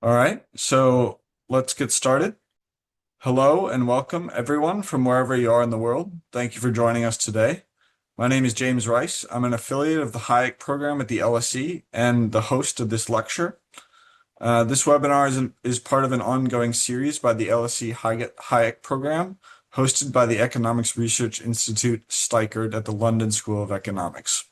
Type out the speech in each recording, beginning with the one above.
All right, so let's get started. Hello and welcome everyone from wherever you are in the world. Thank you for joining us today. My name is James Rice. I'm an affiliate of the Hayek program at the LSE and the host of this lecture. This webinar is part of an ongoing series by the LSE Hayek program, hosted by the Economics Research Institute Steickert at the London School of Economics.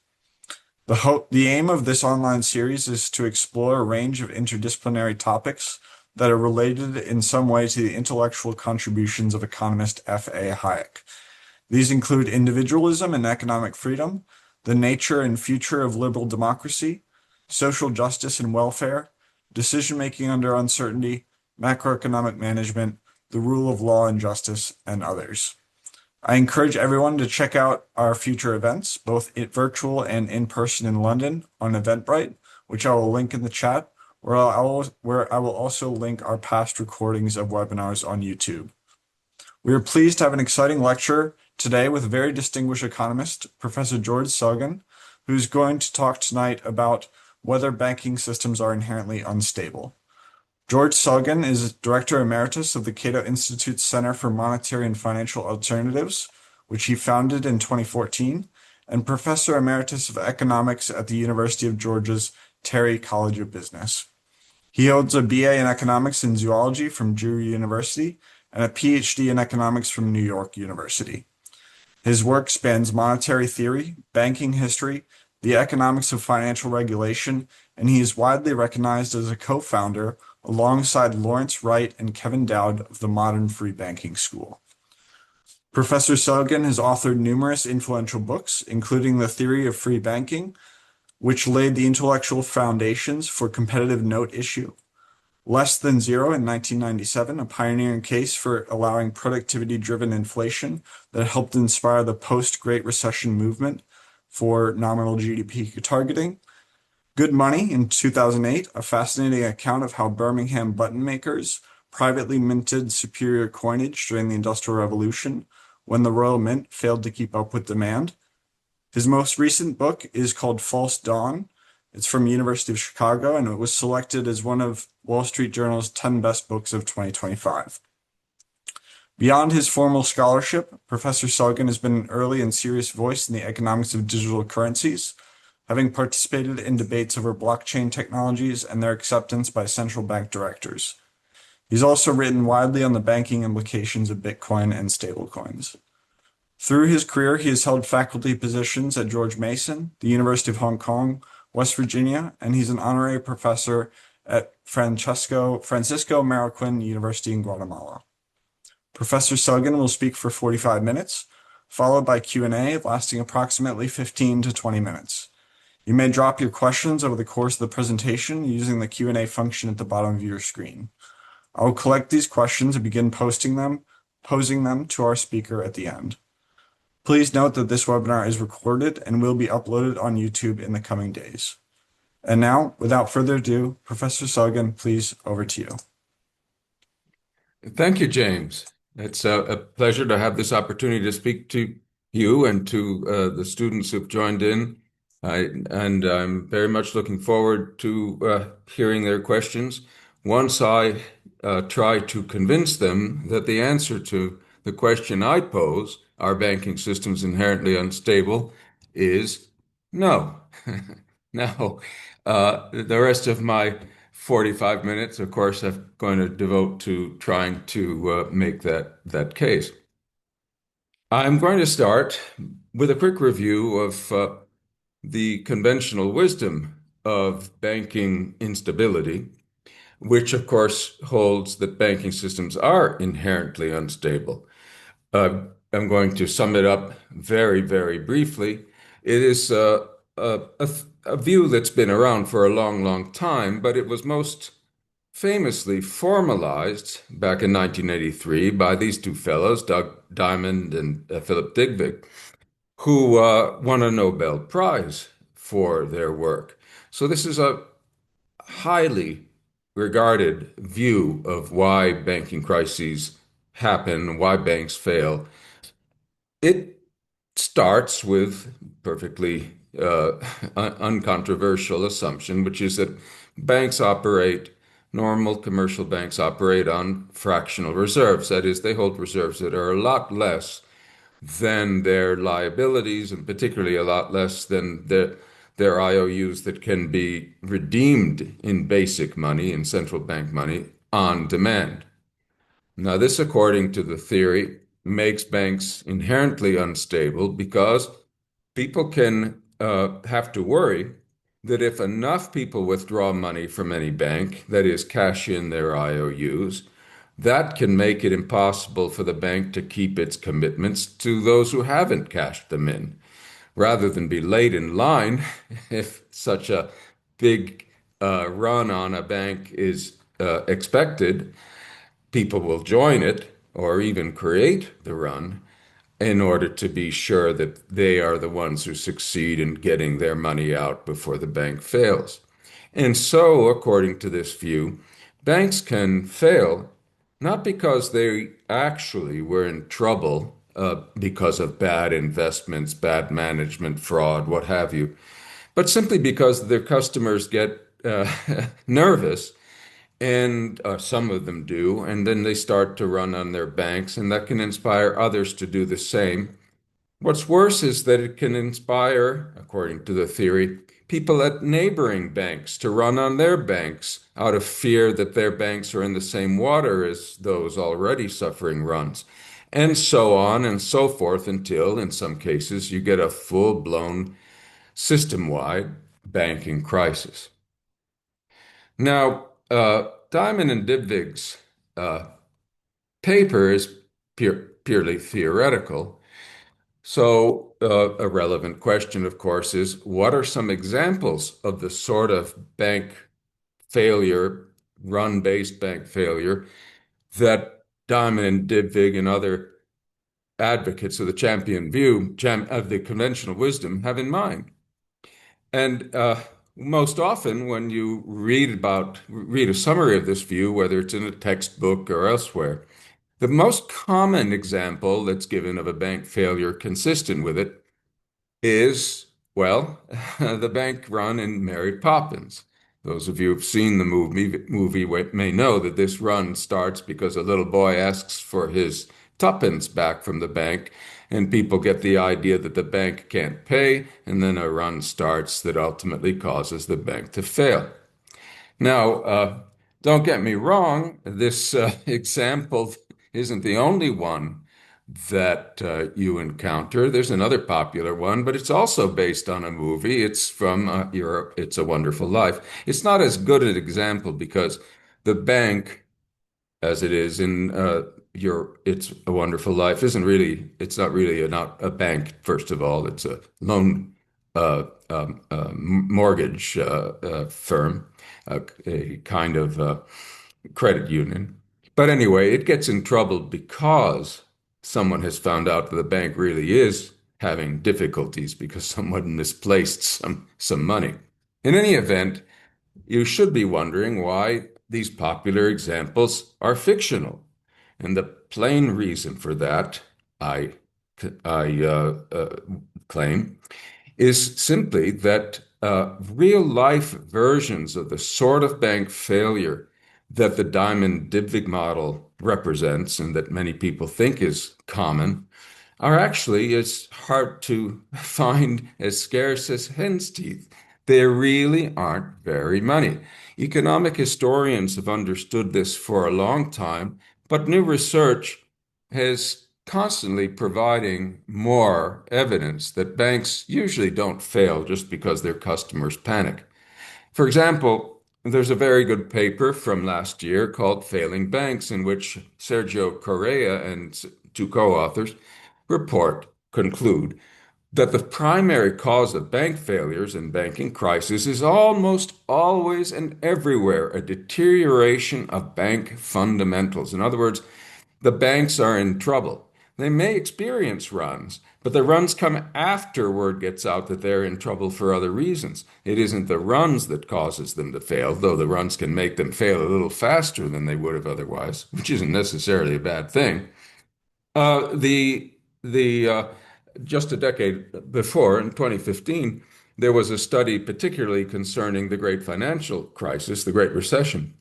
The aim of this online series is to explore a range of interdisciplinary topics that are related in some way to the intellectual contributions of economist F.A. Hayek. These include individualism and economic freedom, the nature and future of liberal democracy, social justice and welfare, decision-making under uncertainty, macroeconomic management, the rule of law and justice, and others. I encourage everyone to check out our future events, both virtual and in person in London on Eventbrite, which I will link in the chat, where I will also link our past recordings of webinars on YouTube. We are pleased to have an exciting lecture today with a very distinguished economist, Professor George Selgin, who's going to talk tonight about whether banking systems are inherently unstable. George Selgin is Director Emeritus of the Cato Institute's Center for Monetary and Financial Alternatives, which he founded in 2014, and Professor Emeritus of Economics at the University of Georgia's Terry College of Business. He holds a BA in Economics and Zoology from Drury University and a PhD in Economics from New York University. His work spans monetary theory, banking history, the economics of financial regulation, and he is widely recognized as a co-founder alongside Lawrence Wright and Kevin Dowd of the Modern Free Banking School. Professor Selgin has authored numerous influential books, including The Theory of Free Banking, which laid the intellectual foundations for competitive note issue, Less Than Zero in 1997, a pioneering case for allowing productivity-driven inflation that helped inspire the post-Great Recession movement for nominal GDP targeting, Good Money in 2008, a fascinating account of how Birmingham button makers privately minted superior coinage during the Industrial Revolution when the Royal Mint failed to keep up with demand. His most recent book is called False Dawn. It's from University of Chicago, and it was selected as one of Wall Street Journal's 10 best books of 2025. Beyond his formal scholarship, Professor Selgin has been an early and serious voice in the economics of digital currencies, having participated in debates over blockchain technologies and their acceptance by central bank directors. He's also written widely on the banking implications of Bitcoin and stablecoins. Through his career, he has held faculty positions at George Mason, the University of Hong Kong, West Virginia, and he's an honorary professor at Francisco Marroquin University in Guatemala. Professor Selgin will speak for 45 minutes, followed by Q&A lasting approximately 15 to 20 minutes. You may drop your questions over the course of the presentation using the Q&A function at the bottom of your screen. I will collect these questions and begin posing them to our speaker at the end. Please note that this webinar is recorded and will be uploaded on YouTube in the coming days. And now, without further ado, Professor Selgin, please, over to you. Thank you, James. It's a pleasure to have this opportunity to speak to you and to the students who've joined in. And I'm very much looking forward to hearing their questions. Once I try to convince them that the answer to the question I pose, are banking systems inherently unstable, is no. No. The rest of my 45 minutes, of course, I'm going to devote to trying to make that case. I'm going to start with a quick review of the conventional wisdom of banking instability, which of course holds that banking systems are inherently unstable. I'm going to sum it up very, very briefly. It is a view that's been around for a long, long time, but it was most famously formalized back in 1983 by these two fellows, Doug Diamond and Philip Dybvig, who won a Nobel Prize for their work. So this is a highly regarded view of why banking crises happen, why banks fail. It starts with perfectly uncontroversial assumption, which is that banks operate normal commercial banks operate on fractional reserves. That is, they hold reserves that are a lot less than their liabilities, and particularly a lot less than their IOUs that can be redeemed in basic money, in central bank money, on demand. Now, this, according to the theory, makes banks inherently unstable because people can have to worry that if enough people withdraw money from any bank, that is, cash in their IOUs, that can make it impossible for the bank to keep its commitments to those who haven't cashed them in. Rather than be late in line, if such a big run on a bank is expected, people will join it or even create the run in order to be sure that they are the ones who succeed in getting their money out before the bank fails. And so, according to this view, banks can fail not because they actually were in trouble because of bad investments, bad management, fraud, what have you, but simply because their customers get nervous, and some of them do, and then they start to run on their banks, and that can inspire others to do the same. What's worse is that it can inspire, according to the theory, people at neighboring banks to run on their banks out of fear that their banks are in the same water as those already suffering runs, and so on and so forth until, in some cases, you get a full-blown system-wide banking crisis. Now, Diamond and Dybvig's uh, paper is purely theoretical. So, a relevant question, of course, is what are some examples of the sort of bank failure, run-based bank failure, that Diamond and Dybvig and other advocates of the champion view, of the conventional wisdom, have in mind? And most often, when you read a summary of this view, whether it's in a textbook or elsewhere, the most common example that's given of a bank failure consistent with it is, well, the bank run in Mary Poppins. Those of you who've seen the movie may know that this run starts because a little boy asks for his tuppence back from the bank, and people get the idea that the bank can't pay, and then a run starts that ultimately causes the bank to fail. Now, don't get me wrong, this example isn't the only one that you encounter. There's another popular one, but it's also based on a movie. It's from Europe. It's a Wonderful Life. It's not as good an example because the bank, as it is in your It's a Wonderful Life, it's not really not a bank, first of all. It's a loan mortgage firm, a kind of credit union. But anyway, it gets in trouble because someone has found out that the bank really is having difficulties because someone misplaced some money. In any event, you should be wondering why these popular examples are fictional. And the plain reason for that, I, I claim, is simply that real life versions of the sort of bank failure that the Diamond-Dybvig model represents and that many people think is common are actually as hard to find, as scarce as hen's teeth. There really aren't very many. Economic historians have understood this for a long time, but new research has constantly providing more evidence that banks usually don't fail just because their customers panic. For example, there's a very good paper from last year called Failing Banks, in which Sergio Correa and two co-authors conclude that the primary cause of bank failures and banking crisis is almost always and everywhere a deterioration of bank fundamentals. In other words, the banks are in trouble. They may experience runs, but the runs come after word gets out that they're in trouble for other reasons. It isn't the runs that causes them to fail, though the runs can make them fail a little faster than they would have otherwise, which isn't necessarily a bad thing. The Just a decade before, in 2015, there was a study particularly concerning the great financial crisis, the Great Recession.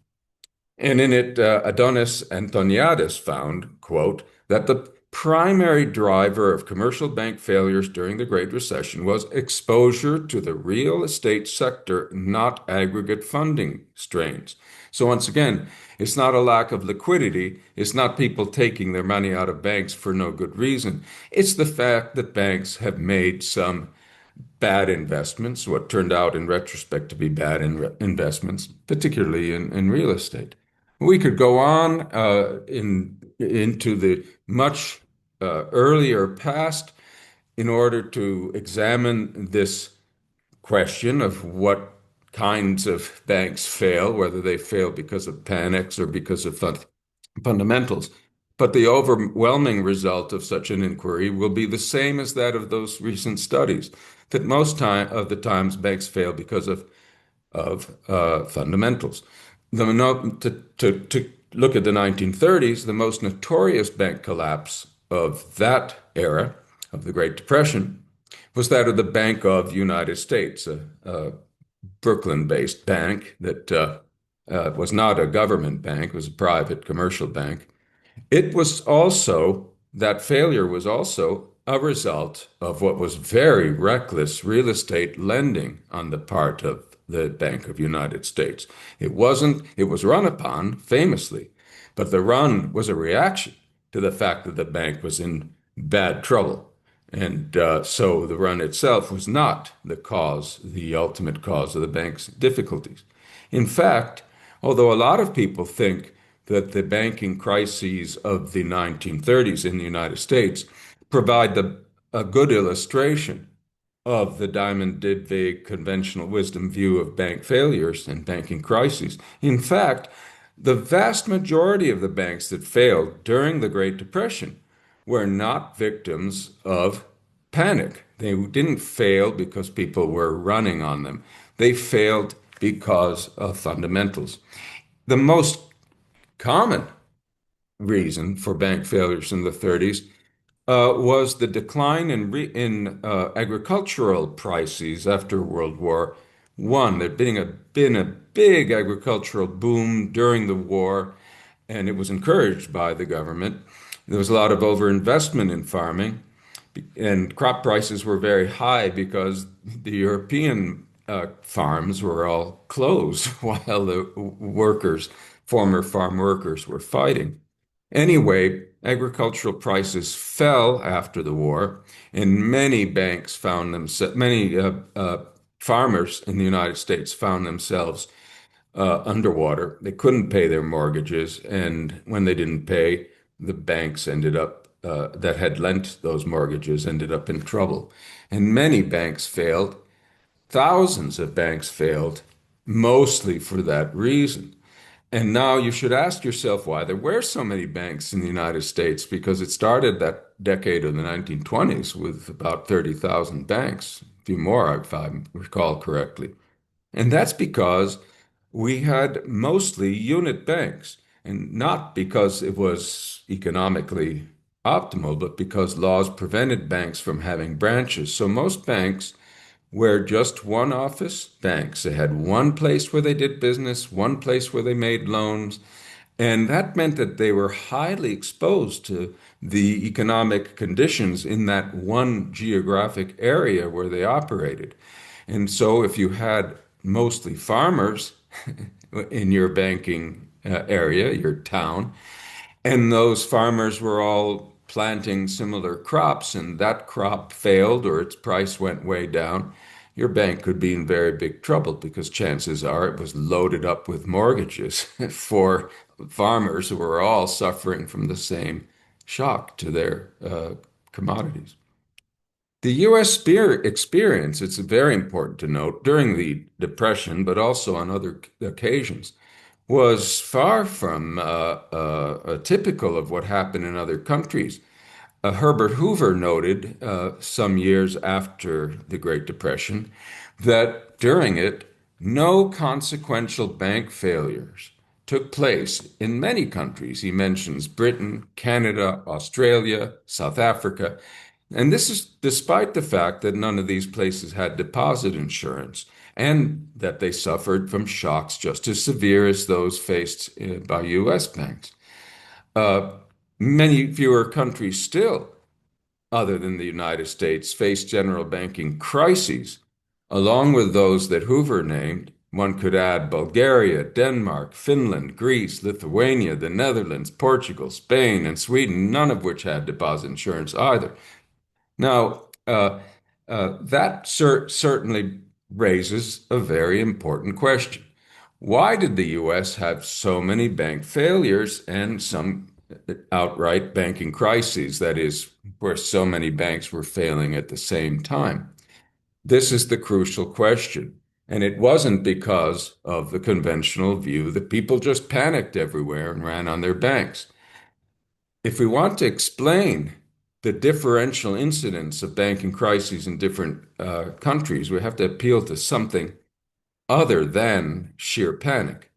And in it, Adonis Antoniadis found, quote, that the primary driver of commercial bank failures during the Great Recession was exposure to the real estate sector, not aggregate funding strains. So once again, it's not a lack of liquidity. It's not people taking their money out of banks for no good reason. It's the fact that banks have made some bad investments, what turned out in retrospect to be bad investments, particularly in real estate. We could go on into the much earlier past in order to examine this question of what kinds of banks fail, whether they fail because of panics or because of fundamentals. But the overwhelming result of such an inquiry will be the same as that of those recent studies, that most of the times banks fail because of fundamentals. To look at the 1930s, the most notorious bank collapse of that era, of the Great Depression, was that of the Bank of the United States, a Brooklyn-based bank that was not a government bank, was a private commercial bank. It was also, that failure was also a result of what was very reckless real estate lending on the part of the Bank of the United States. It was run upon famously, but the run was a reaction to the fact that the bank was in bad trouble. And so the run itself was not the ultimate cause of the bank's difficulties. In fact, although a lot of people think that the banking crises of the 1930s in the United States provide a good illustration of the Diamond did vague conventional wisdom view of bank failures and banking crises. In fact, the vast majority of the banks that failed during the Great Depression were not victims of panic. They didn't fail because people were running on them. They failed because of fundamentals. The most common reason for bank failures in the 30s was the decline in agricultural prices after World War I. There'd been a big agricultural boom during the war, and it was encouraged by the government. There was a lot of overinvestment in farming, and crop prices were very high because the European farms were all closed while the former farm workers, were fighting. Anyway, agricultural prices fell after the war, and many farmers in the United States found themselves underwater. They couldn't pay their mortgages, and when they didn't pay, the banks that had lent those mortgages ended up in trouble. And many banks failed. Thousands of banks failed, mostly for that reason. And now you should ask yourself why there were so many banks in the United States, because it started that decade of the 1920s with about 30,000 banks, a few more if I recall correctly. And that's because we had mostly unit banks, and not because it was economically optimal, but because laws prevented banks from having branches. So most banks were just one office banks. They had one place where they did business, one place where they made loans. And that meant that they were highly exposed to the economic conditions in that one geographic area where they operated. And so if you had mostly farmers in your banking area, your town, and those farmers were all planting similar crops, and that crop failed or its price went way down, your bank could be in very big trouble, because chances are it was loaded up with mortgages for farmers who were all suffering from the same shock to their commodities. The U.S. experience, it's very important to note, during the Depression, but also on other occasions, was far from typical of what happened in other countries. Herbert Hoover noted some years after the Great Depression that during it, no consequential bank failures took place in many countries. He mentions Britain, Canada, Australia, South Africa. And this is despite the fact that none of these places had deposit insurance. and that they suffered from shocks just as severe as those faced by US banks. Uh, Many fewer countries still, other than the United States, face general banking crises, along with those that Hoover named. One could add Bulgaria, Denmark, Finland, Greece, Lithuania, the Netherlands, Portugal, Spain, and Sweden, none of which had deposit insurance either. Now, that certainly raises a very important question. Why did the US have so many bank failures and some outright banking crises? That is, where so many banks were failing at the same time. This is the crucial question. And it wasn't because of the conventional view that people just panicked everywhere and ran on their banks. If we want to explain the differential incidence of banking crises in different countries, we have to appeal to something other than sheer panic.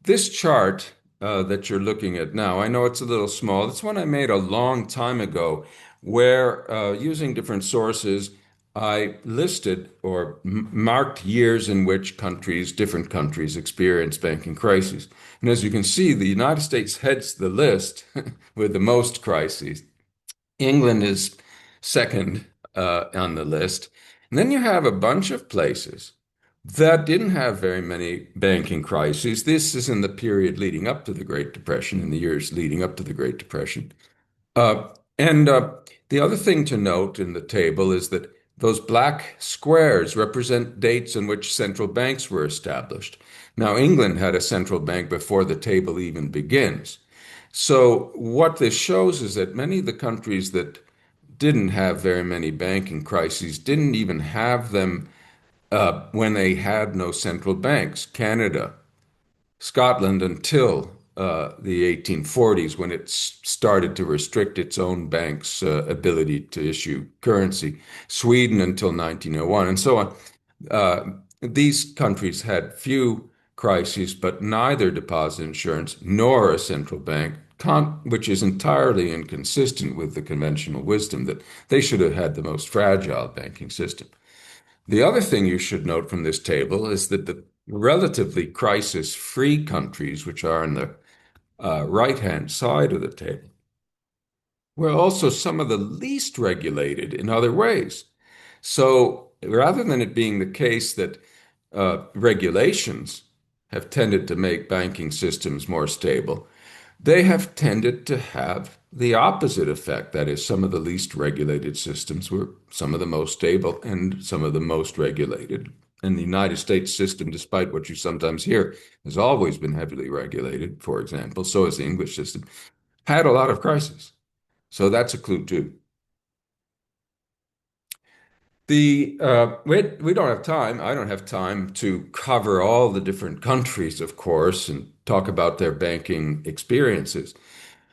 This chart that you're looking at now, I know it's a little small. It's one I made a long time ago where, using different sources, I listed or marked years in which different countries, experienced banking crises. And as you can see, the United States heads the list with the most crises. England is second on the list. And then you have a bunch of places that didn't have very many banking crises. This is in the period leading up to the Great Depression, in the years leading up to the Great Depression. Uh, and the other thing to note in the table is that those black squares represent dates in which central banks were established. Now, England had a central bank before the table even begins. So, what this shows is that many of the countries that didn't have very many banking crises didn't even have them when they had no central banks. Canada, Scotland until the 1840s, when it started to restrict its own banks' ability to issue currency. Sweden until 1901, and so on. Uh, these countries had few crises, but neither deposit insurance nor a central bank, which is entirely inconsistent with the conventional wisdom that they should have had the most fragile banking system. The other thing you should note from this table is that the relatively crisis-free countries, which are on the right-hand side of the table, were also some of the least regulated in other ways. So rather than it being the case that regulations have tended to make banking systems more stable, they have tended to have the opposite effect. That is, some of the least regulated systems were some of the most stable and some of the most regulated. And the United States system, despite what you sometimes hear, has always been heavily regulated, for example, so has the English system, had a lot of crises. So that's a clue too. We don't have time. I don't have time to cover all the different countries, of course, and talk about their banking experiences.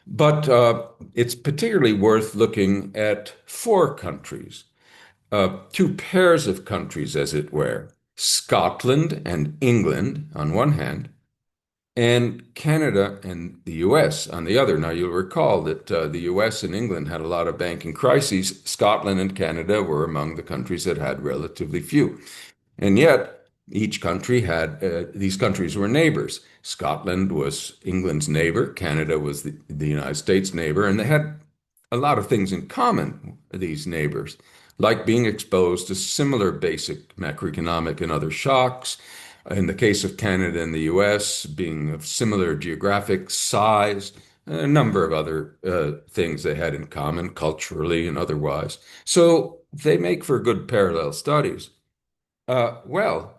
But it's particularly worth looking at four countries, two pairs of countries, as it were, Scotland and England on one hand, and Canada and the US on the other. Now, you'll recall that the US and England had a lot of banking crises. Scotland and Canada were among the countries that had relatively few. And yet, each country had, these countries were neighbors. Scotland was England's neighbor, Canada was the United States neighbor, and they had a lot of things in common, these neighbors, like being exposed to similar basic macroeconomic and other shocks. In the case of Canada and the US, being of similar geographic size, a number of other things they had in common culturally and otherwise. So they make for good parallel studies. Well,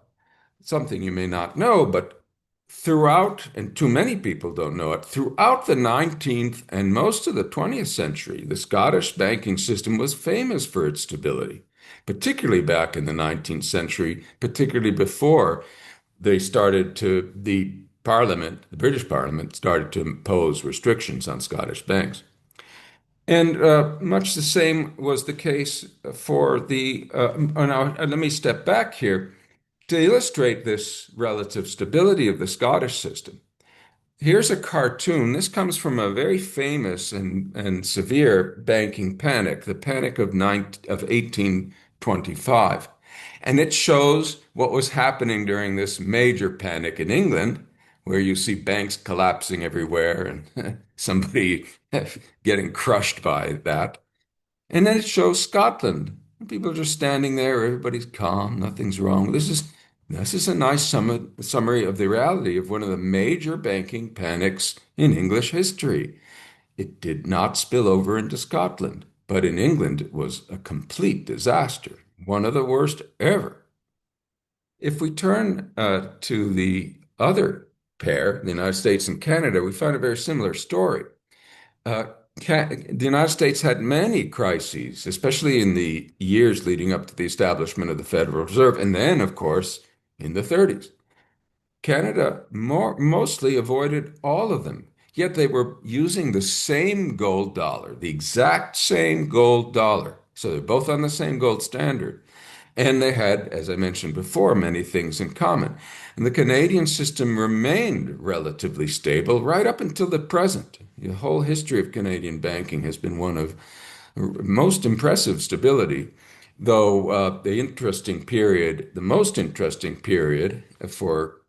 something you may not know, but throughout, and too many people don't know it, throughout the 19th and most of the 20th century, the Scottish banking system was famous for its stability, particularly back in the 19th century, particularly before the British Parliament started to impose restrictions on Scottish banks. And much the same was the case for now, let me step back here to illustrate this relative stability of the Scottish system. Here's a cartoon. This comes from a very famous and severe banking panic, the Panic of 1825. And it shows what was happening during this major panic in England, where you see banks collapsing everywhere and somebody getting crushed by that. And then it shows Scotland. People are just standing there, everybody's calm, nothing's wrong. This is a nice summary of the reality of one of the major banking panics in English history. It did not spill over into Scotland, but in England it was a complete disaster, one of the worst ever. If we turn to the other pair, the United States and Canada, we find a very similar story. Uh, the United States had many crises, especially in the years leading up to the establishment of the Federal Reserve, and then, of course, in the 30s. Canada mostly avoided all of them, yet they were using the same gold dollar, the exact same gold dollar. So they're both on the same gold standard. And they had, as I mentioned before, many things in common. And the Canadian system remained relatively stable right up until the present. The whole history of Canadian banking has been one of most impressive stability, though the most interesting period for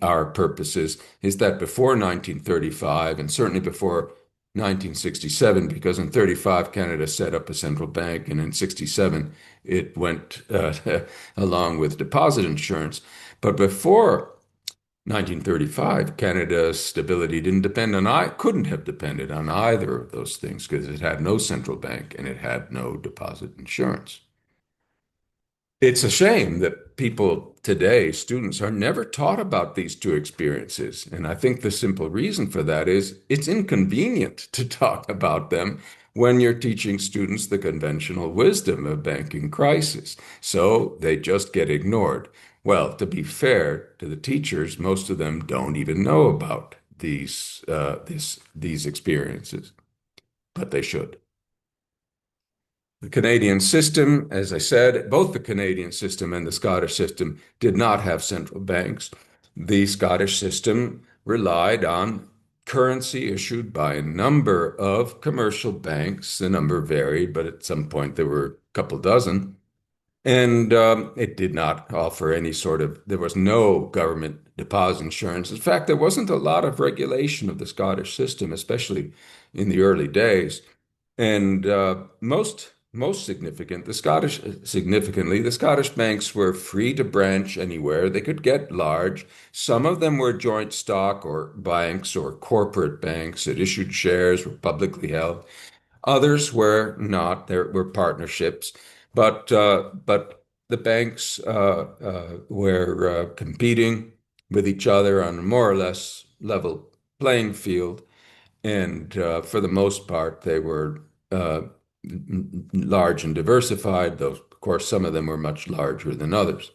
our purposes is that before 1935 and certainly before 1967, because in 35 Canada set up a central bank, and in 67 it went along with deposit insurance. But before 1935, Canada's stability didn't depend on couldn't have depended on either of those things because it had no central bank and it had no deposit insurance. It's a shame that people today, students, are never taught about these two experiences. And I think the simple reason for that is it's inconvenient to talk about them when you're teaching students the conventional wisdom of banking crisis. So they just get ignored. Well, to be fair to the teachers, most of them don't even know about these experiences, but they should. The Canadian system, as I said, both the Canadian system and the Scottish system did not have central banks. The Scottish system relied on currency issued by a number of commercial banks. The number varied, but at some point there were a couple dozen. And it did not offer there was no government deposit insurance. In fact, there wasn't a lot of regulation of the Scottish system, especially in the early days. And most significantly, the Scottish banks were free to branch anywhere. They could get large. Some of them were joint stock or banks or corporate banks that issued shares, were publicly held. Others were not. There were partnerships, but the banks were competing with each other on a more or less level playing field. And for the most part, they were uh, large and diversified, though, of course, some of them were much larger than others.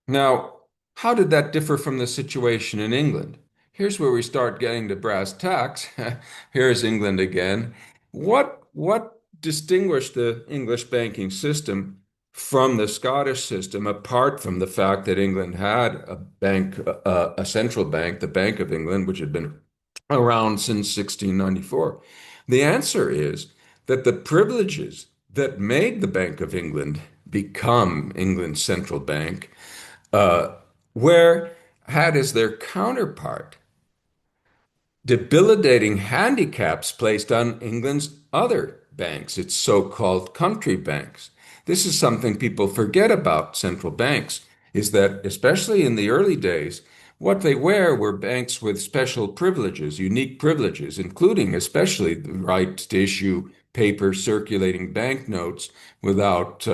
Now, how did that differ from the situation in England? Here's where we start getting to brass tacks. Here's England again. What distinguished the English banking system from the Scottish system, apart from the fact that England had a central bank, the Bank of England, which had been around since 1694? The answer is that the privileges that made the Bank of England become England's central bank uh, where had as their counterpart debilitating handicaps placed on England's other banks, its so-called country banks. This is something people forget about central banks, is that especially in the early days, what they were banks with special privileges, unique privileges, including especially the right to issue paper circulating banknotes without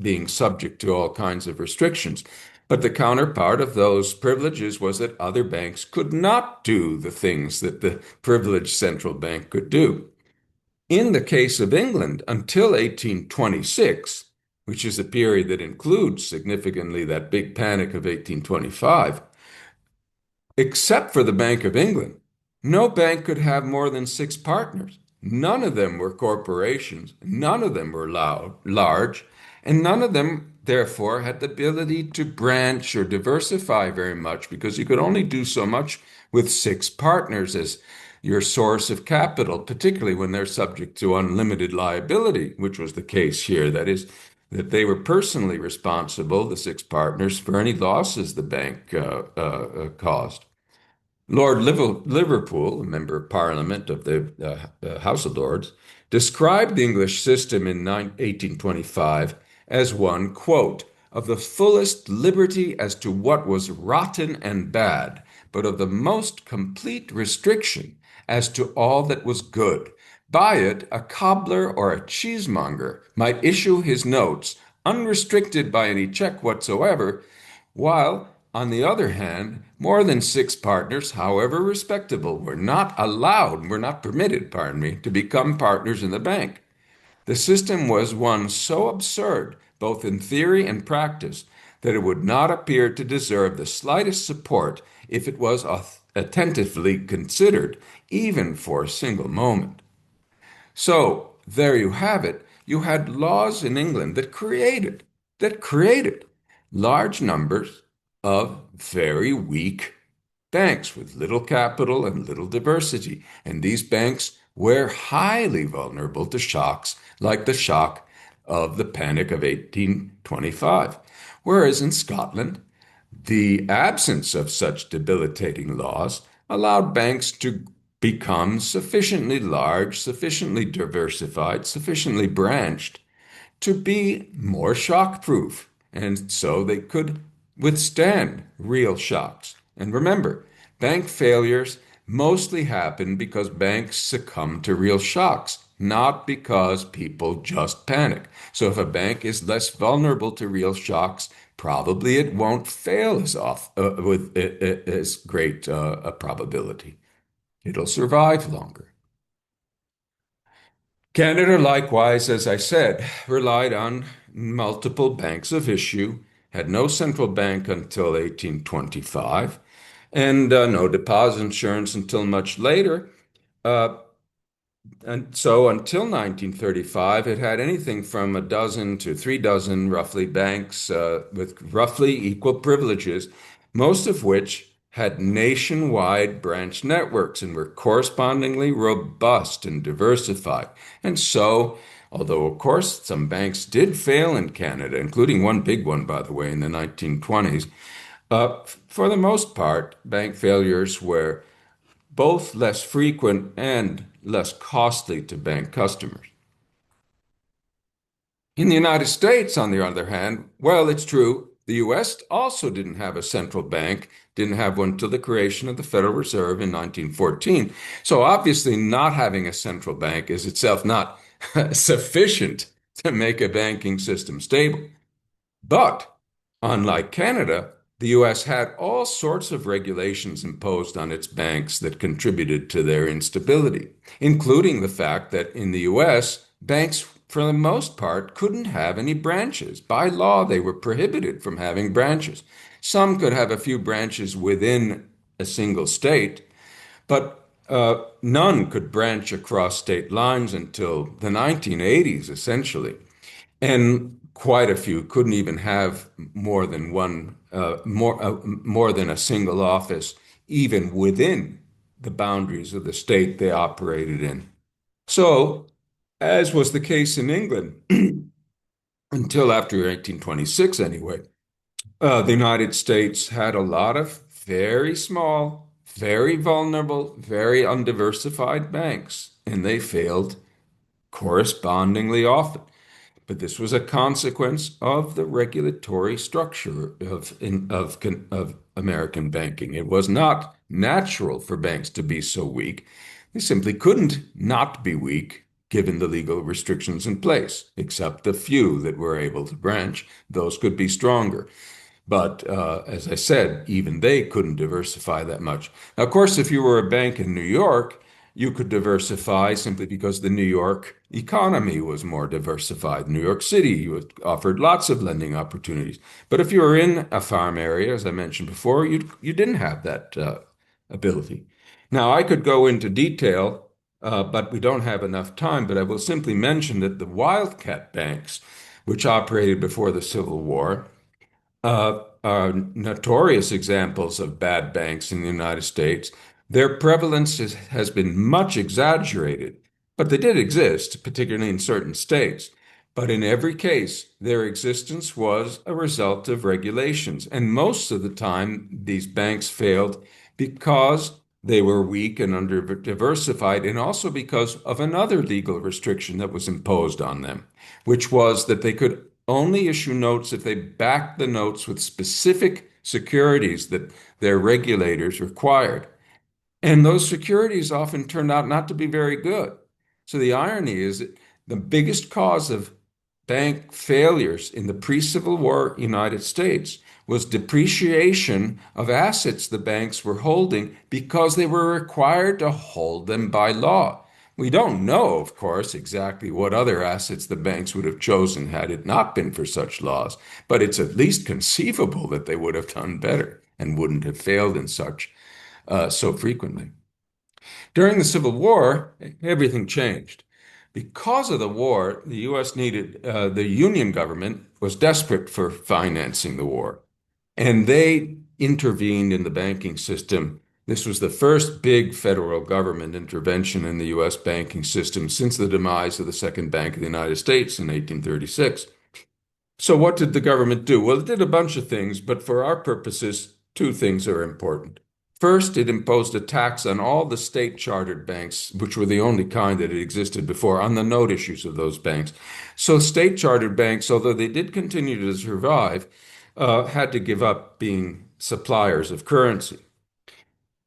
being subject to all kinds of restrictions. But the counterpart of those privileges was that other banks could not do the things that the privileged central bank could do. In the case of England, until 1826, which is a period that includes significantly that big panic of 1825, except for the Bank of England, no bank could have more than six partners. None of them were corporations, none of them were large, and none of them, therefore, had the ability to branch or diversify very much because you could only do so much with six partners, as your source of capital, particularly when they're subject to unlimited liability, which was the case here. That is, that they were personally responsible, the six partners, for any losses the bank caused. Liverpool, a member of Parliament of the House of Lords, described the English system in 1825 as one, quote, of the fullest liberty as to what was rotten and bad, but of the most complete restriction as to all that was good. By it, a cobbler or a cheesemonger might issue his notes unrestricted by any check whatsoever, while, on the other hand, more than six partners, however respectable, were not permitted, pardon me, to become partners in the bank. The system was one so absurd, both in theory and practice, that it would not appear to deserve the slightest support if it was attentively considered, even for a single moment. So there you have it. You had laws in England that created large numbers of very weak banks with little capital and little diversity. And these banks were highly vulnerable to shocks like the shock of the Panic of 1825. Whereas in Scotland, the absence of such debilitating laws allowed banks to become sufficiently large, sufficiently diversified, sufficiently branched to be more shock-proof, and so they could withstand real shocks. And remember, bank failures mostly happen because banks succumb to real shocks, not because people just panic. So if a bank is less vulnerable to real shocks, probably it won't fail with as great a probability. It'll survive longer. Canada, likewise, as I said, relied on multiple banks of issue, had no central bank until 1825, and no deposit insurance until much later. Uh, and so until 1935, it had anything from a dozen to 3 dozen, roughly, banks with roughly equal privileges, most of which had nationwide branch networks and were correspondingly robust and diversified. And so, although of course some banks did fail in Canada, including one big one, by the way, in the 1920s, for the most part, bank failures were both less frequent and less costly to bank customers. In the United States, on the other hand, well, it's true, the US also didn't have a central bank, didn't have one till the creation of the Federal Reserve in 1914. So obviously, not having a central bank is itself not sufficient to make a banking system stable. But unlike Canada, the US had all sorts of regulations imposed on its banks that contributed to their instability, including the fact that in the US, banks, for the most part, couldn't have any branches. By law, they were prohibited from having branches. Some could have a few branches within a single state, but none could branch across state lines until the 1980s, essentially. And quite a few couldn't even have more than more than a single office, even within the boundaries of the state they operated in. So, as was the case in England until after 1826, anyway, the United States had a lot of very small, very vulnerable, very undiversified banks, and they failed correspondingly often. But this was a consequence of the regulatory structure of American banking. It was not natural for banks to be so weak. They simply couldn't not be weak given the legal restrictions in place, except the few that were able to branch. Those could be stronger. But as I said, even they couldn't diversify that much. Now, of course, if you were a bank in New York, you could diversify simply because the New York economy was more diversified. New York City offered lots of lending opportunities. But if you were in a farm area, as I mentioned before, you didn't have that ability. Now, I could go into detail, but we don't have enough time. But I will simply mention that the wildcat banks, which operated before the Civil War, are notorious examples of bad banks in the United States. Their prevalence has been much exaggerated, but they did exist, particularly in certain states. But in every case, their existence was a result of regulations. And most of the time, these banks failed because they were weak and under-diversified, and also because of another legal restriction that was imposed on them, which was that they could only issue notes if they backed the notes with specific securities that their regulators required. And those securities often turned out not to be very good. So the irony is that the biggest cause of bank failures in the pre-Civil War United States was depreciation of assets the banks were holding because they were required to hold them by law. We don't know, of course, exactly what other assets the banks would have chosen had it not been for such laws, but it's at least conceivable that they would have done better and wouldn't have failed in such so frequently. During the Civil War, everything changed. Because of the war, the U.S. the Union government was desperate for financing the war, and they intervened in the banking system. This was the first big federal government intervention in the U.S. banking system since the demise of the Second Bank of the United States in 1836. So, what did the government do? Well, it did a bunch of things, but for our purposes, two things are important. First, it imposed a tax on all the state chartered banks, which were the only kind that had existed before, on the note issues of those banks. So, state chartered banks, although they did continue to survive, had to give up being suppliers of currency.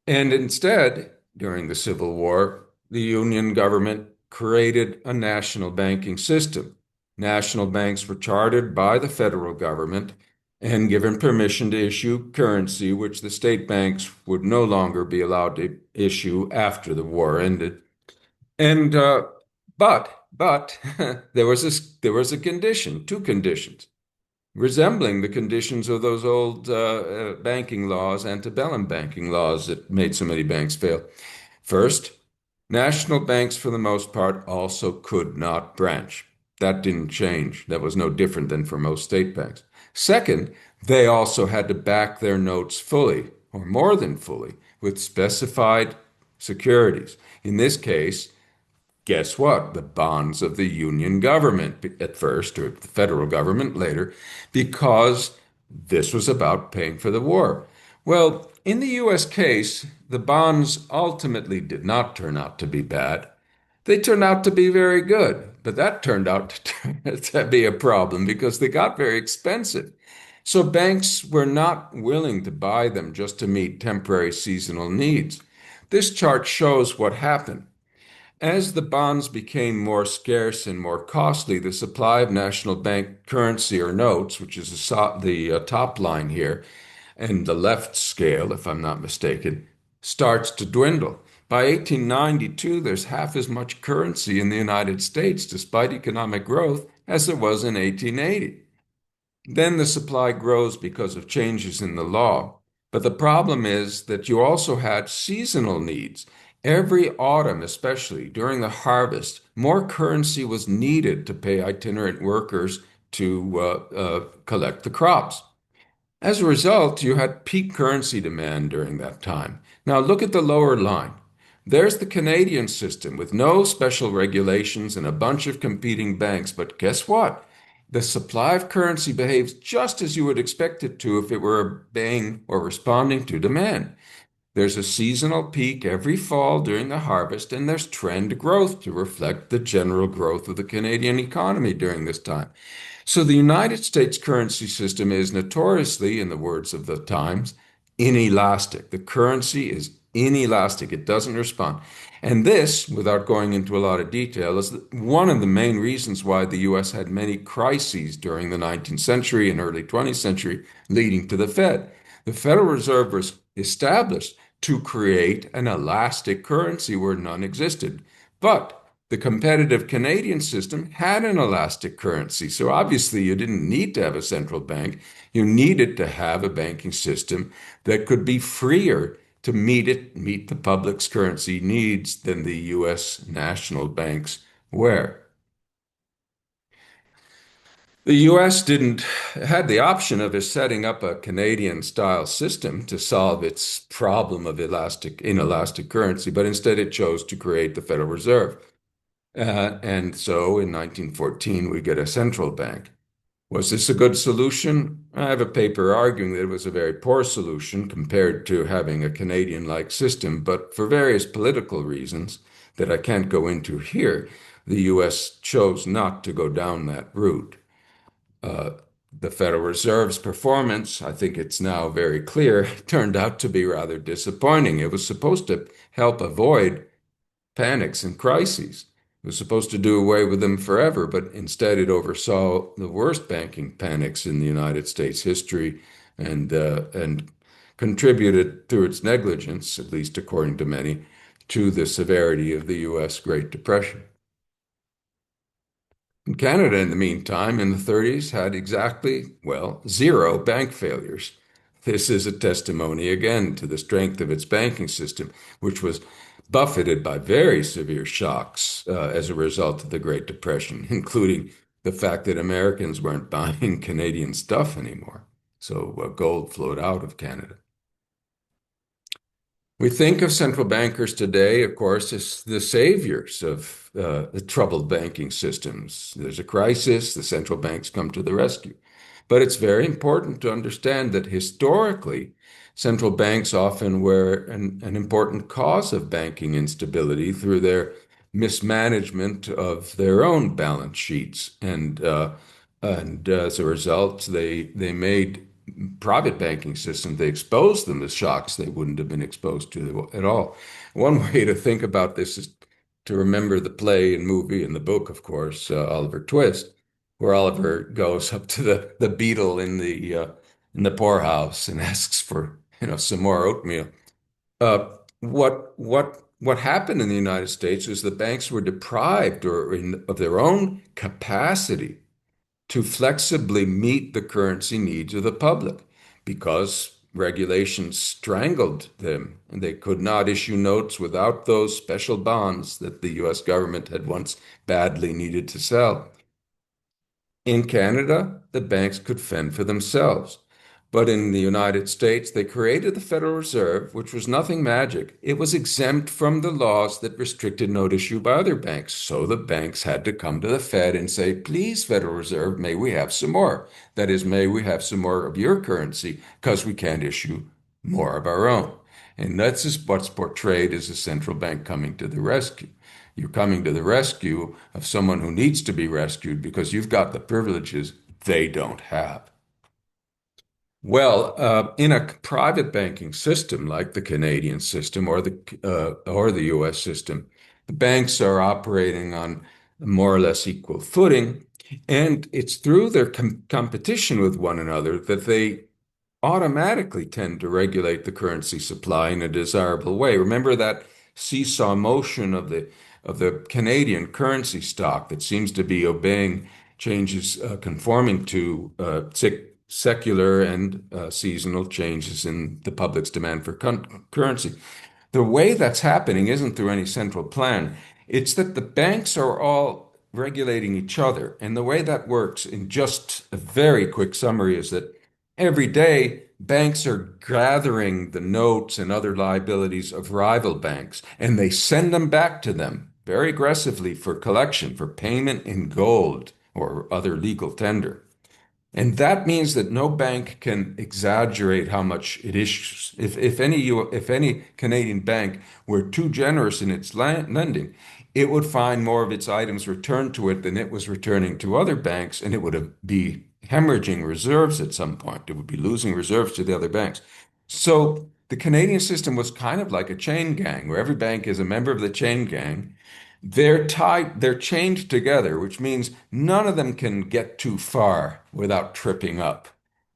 And instead, during the Civil War, the Union government created a national banking system. National banks were chartered by the federal government and given permission to issue currency, which the state banks would no longer be allowed to issue after the war ended. And but there was a condition, two conditions resembling the conditions of those old banking laws, antebellum banking laws that made so many banks fail. First, national banks, for the most part, also could not branch. That didn't change. That was no different than for most state banks. Second, they also had to back their notes fully, or more than fully, with specified securities. In this case, guess what? The bonds of the Union government at first, or the federal government later, because this was about paying for the war. Well, in the US case, the bonds ultimately did not turn out to be bad. They turned out to be very good, but that turned out to be a problem because they got very expensive. So banks were not willing to buy them just to meet temporary seasonal needs. This chart shows what happened. As the bonds became more scarce and more costly, the supply of national bank currency or notes, which is the top line here, and the left scale, if I'm not mistaken, starts to dwindle. By 1892, there's half as much currency in the United States, despite economic growth, as there was in 1880. Then the supply grows because of changes in the law. But the problem is that you also had seasonal needs. Every autumn, especially during the harvest, more currency was needed to pay itinerant workers to collect the crops. As a result, you had peak currency demand during that time. Now look at the lower line. There's the Canadian system with no special regulations and a bunch of competing banks. But guess what? The supply of currency behaves just as you would expect it to if it were obeying or responding to demand. There's a seasonal peak every fall during the harvest, and there's trend growth to reflect the general growth of the Canadian economy during this time. So the United States currency system is notoriously, in the words of the Times, inelastic. The currency is inelastic. It doesn't respond. And this, without going into a lot of detail, is one of the main reasons why the US had many crises during the 19th century and early 20th century, leading to the Fed. The Federal Reserve was established to create an elastic currency where none existed. But the competitive Canadian system had an elastic currency. So obviously, you didn't need to have a central bank. You needed to have a banking system that could be freer to meet the public's currency needs than the US national banks were. The US didn't had the option of setting up a Canadian style system to solve its problem of inelastic currency, but instead it chose to create the Federal Reserve. And so in 1914, we get a central bank. Was this a good solution? I have a paper arguing that it was a very poor solution compared to having a Canadian-like system, but for various political reasons that I can't go into here, the US chose not to go down that route. Uh, the Federal Reserve's performance, I think it's now very clear, turned out to be rather disappointing. It was supposed to help avoid panics and crises. It was supposed to do away with them forever, but instead it oversaw the worst banking panics in the United States history and contributed through its negligence, at least according to many, to the severity of the U.S. Great Depression. And Canada, in the meantime, in the 30s, had exactly, well, zero bank failures. This is a testimony again to the strength of its banking system, which was buffeted by very severe shocks as a result of the Great Depression, including the fact that Americans weren't buying Canadian stuff anymore. So gold flowed out of Canada. We think of central bankers today, of course, as the saviors of the troubled banking systems. There's a crisis, the central banks come to the rescue. But it's very important to understand that historically, central banks often were an important cause of banking instability through their mismanagement of their own balance sheets. And as a result, they made private banking systems, they exposed them to shocks they wouldn't have been exposed to at all. One way to think about this is to remember the play and movie and the book, of course, Oliver Twist, where Oliver goes up to the beetle in the poorhouse and asks for some more oatmeal. What happened in the United States is the banks were deprived of their own capacity to flexibly meet the currency needs of the public because regulations strangled them and they could not issue notes without those special bonds that the US government had once badly needed to sell. In Canada, the banks could fend for themselves. But in the United States, they created the Federal Reserve, which was nothing magic. It was exempt from the laws that restricted note issue by other banks. So the banks had to come to the Fed and say, please, Federal Reserve, may we have some more? That is, may we have some more of your currency because we can't issue more of our own. And that's just what's portrayed as a central bank coming to the rescue. You're coming to the rescue of someone who needs to be rescued because you've got the privileges they don't have. Well, in a private banking system like the Canadian system or the U.S. system, the banks are operating on more or less equal footing, and it's through their competition with one another that they automatically tend to regulate the currency supply in a desirable way. Remember that seesaw motion of the Canadian currency stock that seems to be obeying changes, conforming to secular and seasonal changes in the public's demand for currency. The way that's happening isn't through any central plan. It's that the banks are all regulating each other. And the way that works, in just a very quick summary, is that every day banks are gathering the notes and other liabilities of rival banks, and they send them back to them very aggressively for collection, for payment in gold or other legal tender. And that means that no bank can exaggerate how much it issues. If any Canadian bank were too generous in its lending, it would find more of its items returned to it than it was returning to other banks, and it would be hemorrhaging reserves at some point. It would be losing reserves to the other banks. So the Canadian system was kind of like a chain gang, where every bank is a member of the chain gang. They're chained together, which means none of them can get too far without tripping up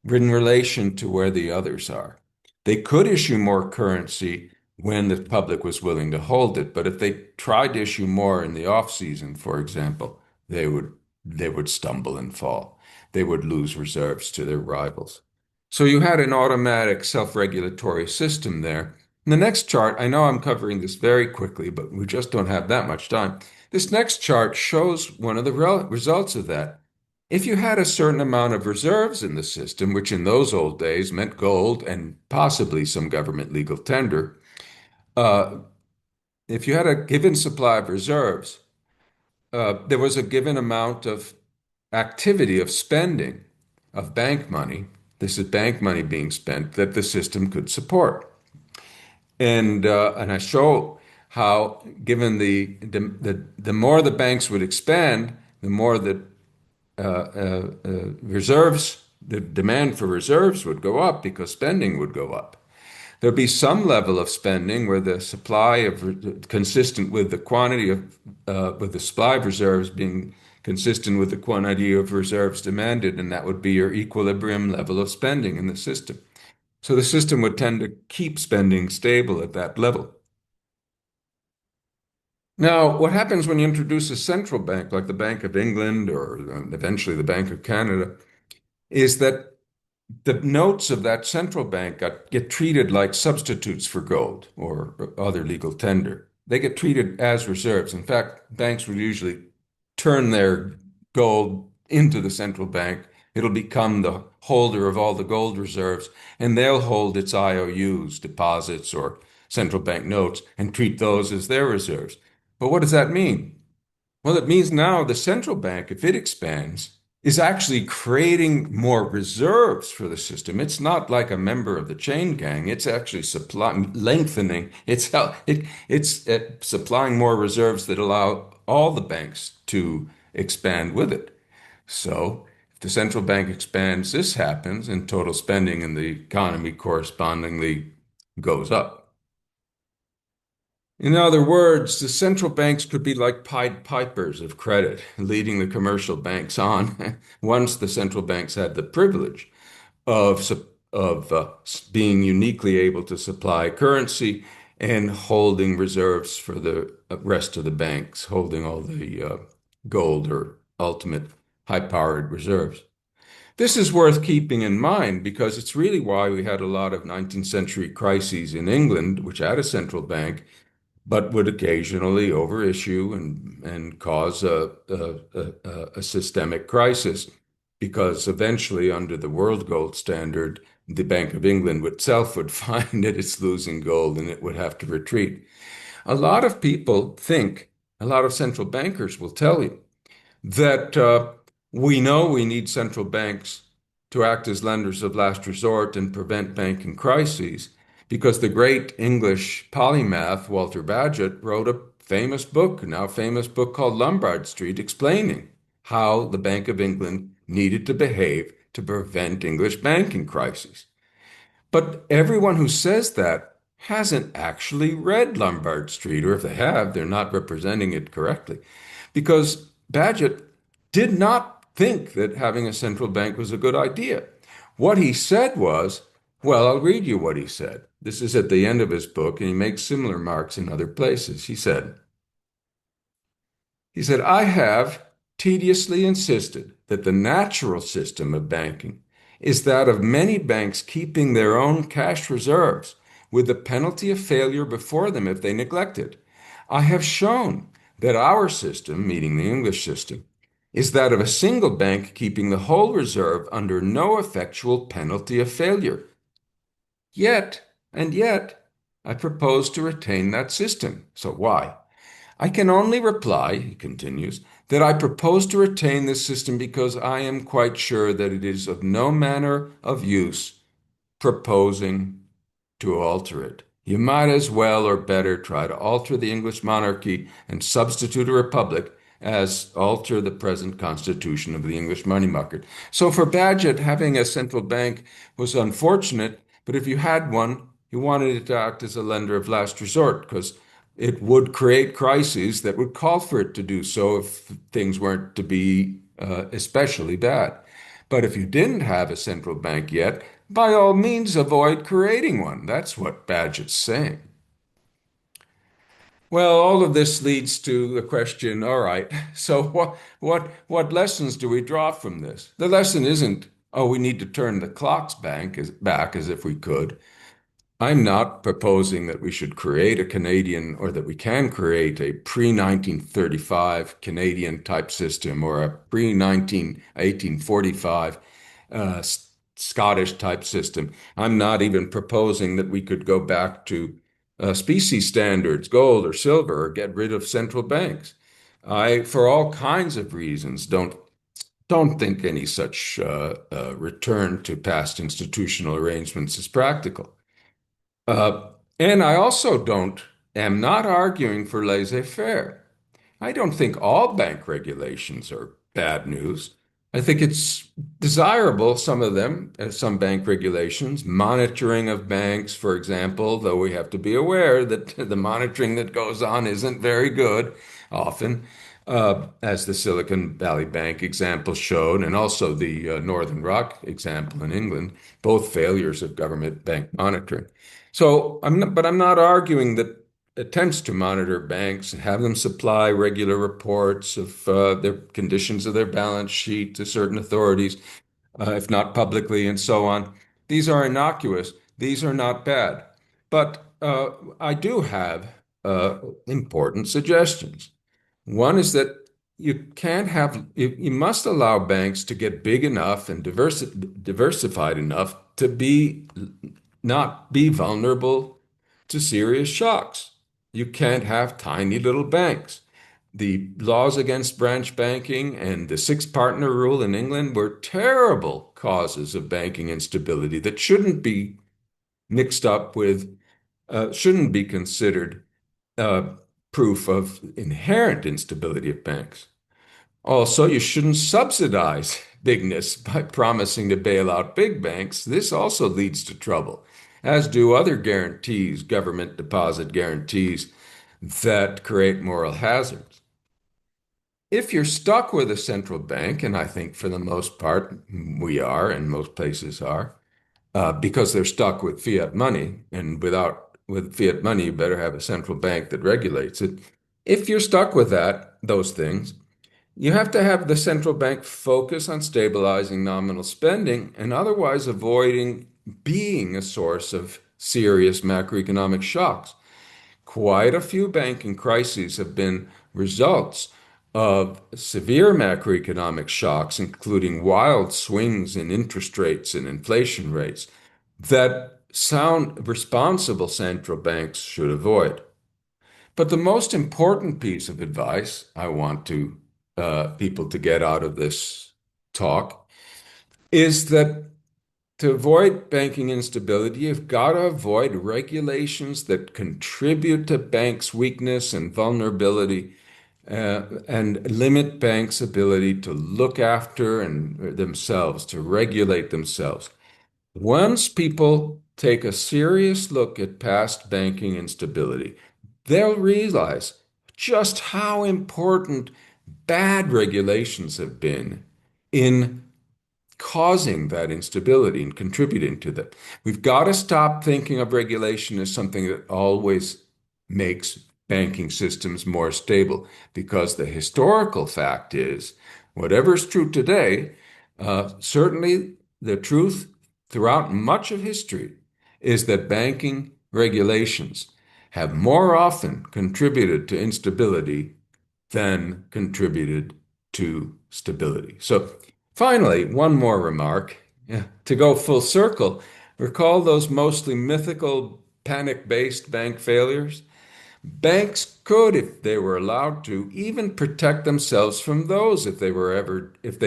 in relation to where the others are. They could issue more currency when the public was willing to hold it, but if they tried to issue more in the off season, for example, they would stumble and fall. They would lose reserves to their rivals. So you had an automatic self-regulatory system there. In the next chart, I know I'm covering this very quickly, but we just don't have that much time. This next chart shows one of the results of that. If you had a certain amount of reserves in the system, which in those old days meant gold and possibly some government legal tender, uh, if you had a given supply of reserves, there was a given amount of activity of spending of bank money. This is bank money being spent that the system could support. And I show how, given the more the banks would expand, the more the reserves, the demand for reserves would go up because spending would go up. There'd be some level of spending where the supply of consistent with the quantity of with the supply of reserves being consistent with the quantity of reserves demanded, and that would be your equilibrium level of spending in the system. So the system would tend to keep spending stable at that level. Now, what happens when you introduce a central bank like the Bank of England or eventually the Bank of Canada is that the notes of that central bank get treated like substitutes for gold or other legal tender. They get treated as reserves. In fact, banks will usually turn their gold into the central bank. It'll become the holder of all the gold reserves, and they'll hold its IOUs, deposits, or central bank notes, and treat those as their reserves. But what does that mean? Well, it means now the central bank, if it expands, is actually creating more reserves for the system. It's not like a member of the chain gang. It's actually lengthening. It's supplying more reserves that allow all the banks to expand with it. So if the central bank expands, this happens, and total spending in the economy correspondingly goes up. In other words, the central banks could be like Pied Pipers of credit, leading the commercial banks on once the central banks had the privilege of being uniquely able to supply currency and holding reserves for the rest of the banks, holding all the gold or ultimate high-powered reserves. This is worth keeping in mind because it's really why we had a lot of 19th century crises in England, which had a central bank but would occasionally overissue and cause a systemic crisis because eventually, under the world gold standard, the Bank of England itself would find that it's losing gold and it would have to retreat. A lot of people think, a lot of central bankers will tell you that we know we need central banks to act as lenders of last resort and prevent banking crises because the great English polymath Walter Bagehot wrote a famous book, now famous book called Lombard Street, explaining how the Bank of England needed to behave to prevent English banking crises. But everyone who says that hasn't actually read Lombard Street, or if they have, they're not representing it correctly. Because Bagehot did not think that having a central bank was a good idea. What he said was, well, I'll read you what he said. This is at the end of his book, and he makes similar marks in other places. He said, I have tediously insisted that the natural system of banking is that of many banks keeping their own cash reserves with the penalty of failure before them if they neglect it. I have shown that our system, meaning the English system, is that of a single bank keeping the whole reserve under no effectual penalty of failure. Yet, I propose to retain that system. So why? I can only reply, he continues, that I propose to retain this system because I am quite sure that it is of no manner of use proposing to alter it. You might as well or better try to alter the English monarchy and substitute a republic as alter the present constitution of the English money market. So for Bagehot, having a central bank was unfortunate, but if you had one, you wanted it to act as a lender of last resort because it would create crises that would call for it to do so if things weren't to be especially bad. But if you didn't have a central bank yet, by all means avoid creating one. That's what Bagehot's saying. Well, all of this leads to the question, all right, so what lessons do we draw from this? The lesson isn't, oh, we need to turn the clocks back as if we could. I'm not proposing that we should create a Canadian or that we can create a pre-1935 Canadian type system or a pre-1845 Scottish type system. I'm not even proposing that we could go back to species standards, gold or silver, or get rid of central banks. For all kinds of reasons, don't think any such return to past institutional arrangements is practical. And I also don't am not arguing for laissez-faire. I don't think all bank regulations are bad news. I think it's desirable, some of them, some bank regulations, monitoring of banks, for example, though we have to be aware that the monitoring that goes on isn't very good often, as the Silicon Valley Bank example showed, and also the Northern Rock example in England, both failures of government bank monitoring. But I'm not arguing that attempts to monitor banks and have them supply regular reports of their conditions of their balance sheet to certain authorities, if not publicly, and so on. These are innocuous. These are not bad. But I do have important suggestions. One is that you must allow banks to get big enough and diversified enough to be not be vulnerable to serious shocks. You can't have tiny little banks. The laws against branch banking and the six partner rule in England were terrible causes of banking instability that shouldn't be mixed up with, shouldn't be considered uh, proof of inherent instability of banks. Also, you shouldn't subsidize bigness by promising to bail out big banks. This also leads to trouble, as do other guarantees, government deposit guarantees that create moral hazards. If you're stuck with a central bank, and I think for the most part we are, and most places are, because they're stuck with fiat money, and with fiat money, you better have a central bank that regulates it. If you're stuck with those things, you have to have the central bank focus on stabilizing nominal spending and otherwise avoiding being a source of serious macroeconomic shocks. Quite a few banking crises have been results of severe macroeconomic shocks, including wild swings in interest rates and inflation rates, that sound responsible central banks should avoid. But the most important piece of advice I want to people to get out of this talk is that to avoid banking instability, you've got to avoid regulations that contribute to banks' weakness and vulnerability, and limit banks' ability to look after themselves, to regulate themselves. Once people take a serious look at past banking instability, they'll realize just how important bad regulations have been in causing that instability and contributing to that. We've got to stop thinking of regulation as something that always makes banking systems more stable, because the historical fact is, whatever is true today, certainly the truth throughout much of history is that banking regulations have more often contributed to instability than contributed to stability. So, finally, one more remark. Yeah, to go full circle, recall those mostly mythical panic-based bank failures? Banks could, if they were allowed to, even protect themselves from those if they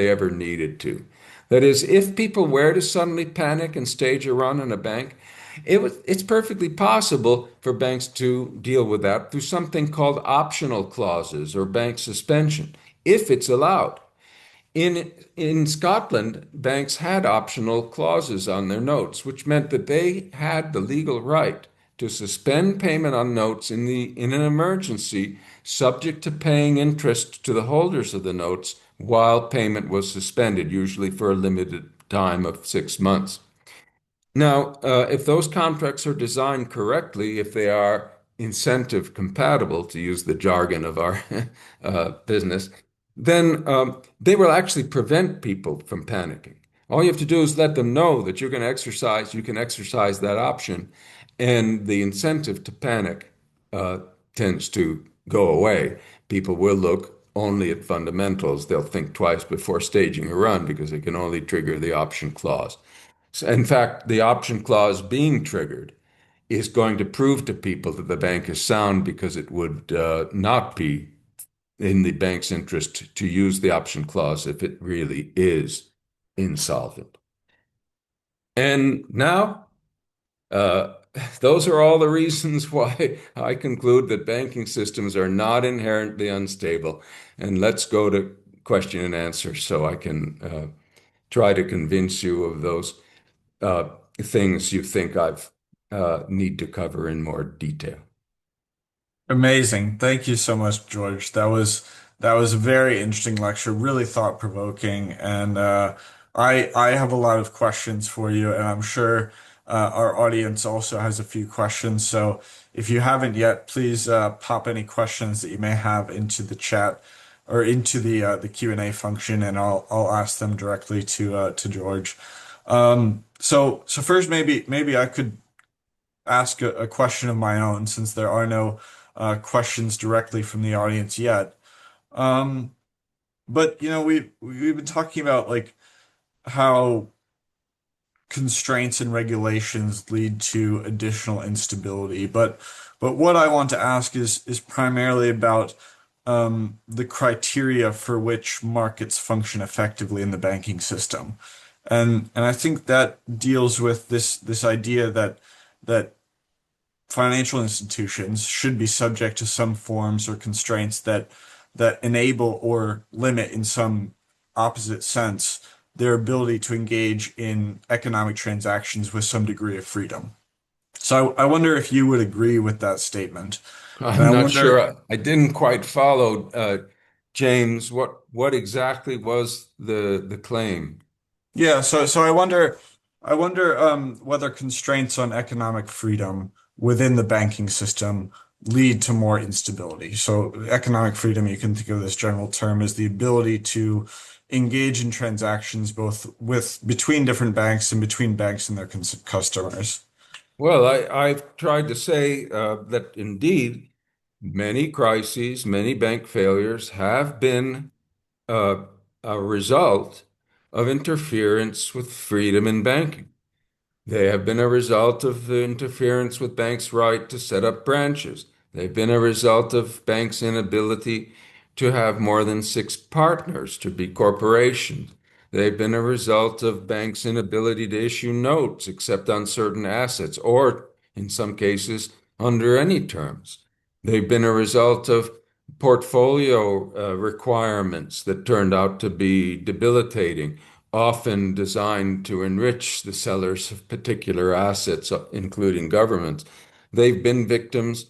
ever needed to. That is, if people were to suddenly panic and stage a run on a bank, it's perfectly possible for banks to deal with that through something called optional clauses or bank suspension, if it's allowed. In Scotland, banks had optional clauses on their notes, which meant that they had the legal right to suspend payment on notes in an emergency, subject to paying interest to the holders of the notes while payment was suspended, usually for a limited time of 6 months. Now, if those contracts are designed correctly, if they are incentive compatible, to use the jargon of our business, then they will actually prevent people from panicking. All you have to do is let them know that you can exercise that option, and the incentive to panic uh, tends to go away. People will look only at fundamentals. They'll think twice before staging a run because they can only trigger the option clause. So in fact, the option clause being triggered is going to prove to people that the bank is sound because it would not be in the bank's interest to use the option clause if it really is insolvent. And now, uh, those are all the reasons why I conclude that banking systems are not inherently unstable. And let's go to question and answer so I can try to convince you of those uh, things you think I've need to cover in more detail. Amazing. Thank you so much, George. That was a very interesting lecture, really thought-provoking, and I have a lot of questions for you, and I'm sure our audience also has a few questions. So if you haven't yet, please pop any questions that you may have into the chat or into the Q&A function, and I'll ask them directly to George. So first, maybe I could ask a question of my own since there are no questions directly from the audience yet. Um, but we've been talking about like how constraints and regulations lead to additional instability. But what I want to ask is primarily about the criteria for which markets function effectively in the banking system. And I think that deals with this idea that financial institutions should be subject to some forms or constraints that enable or limit in some opposite sense their ability to engage in economic transactions with some degree of freedom. So I wonder if you would agree with that statement. And I'm I not wonder, sure. I didn't quite follow, James. What exactly was the claim? yeah, so I wonder whether constraints on economic freedom within the banking system lead to more instability. So economic freedom, you can think of this general term as the ability to engage in transactions both with between different banks and between banks and their customers. Well, I've tried to say that indeed many crises, many bank failures have been uh, a result of interference with freedom in banking. They have been a result of the interference with banks' right to set up branches. They've been a result of banks' inability to have more than six partners, to be corporations. They've been a result of banks' inability to issue notes except on certain assets, or in some cases, under any terms. They've been a result of portfolio requirements that turned out to be debilitating, often designed to enrich the sellers of particular assets, including governments. They've been victims.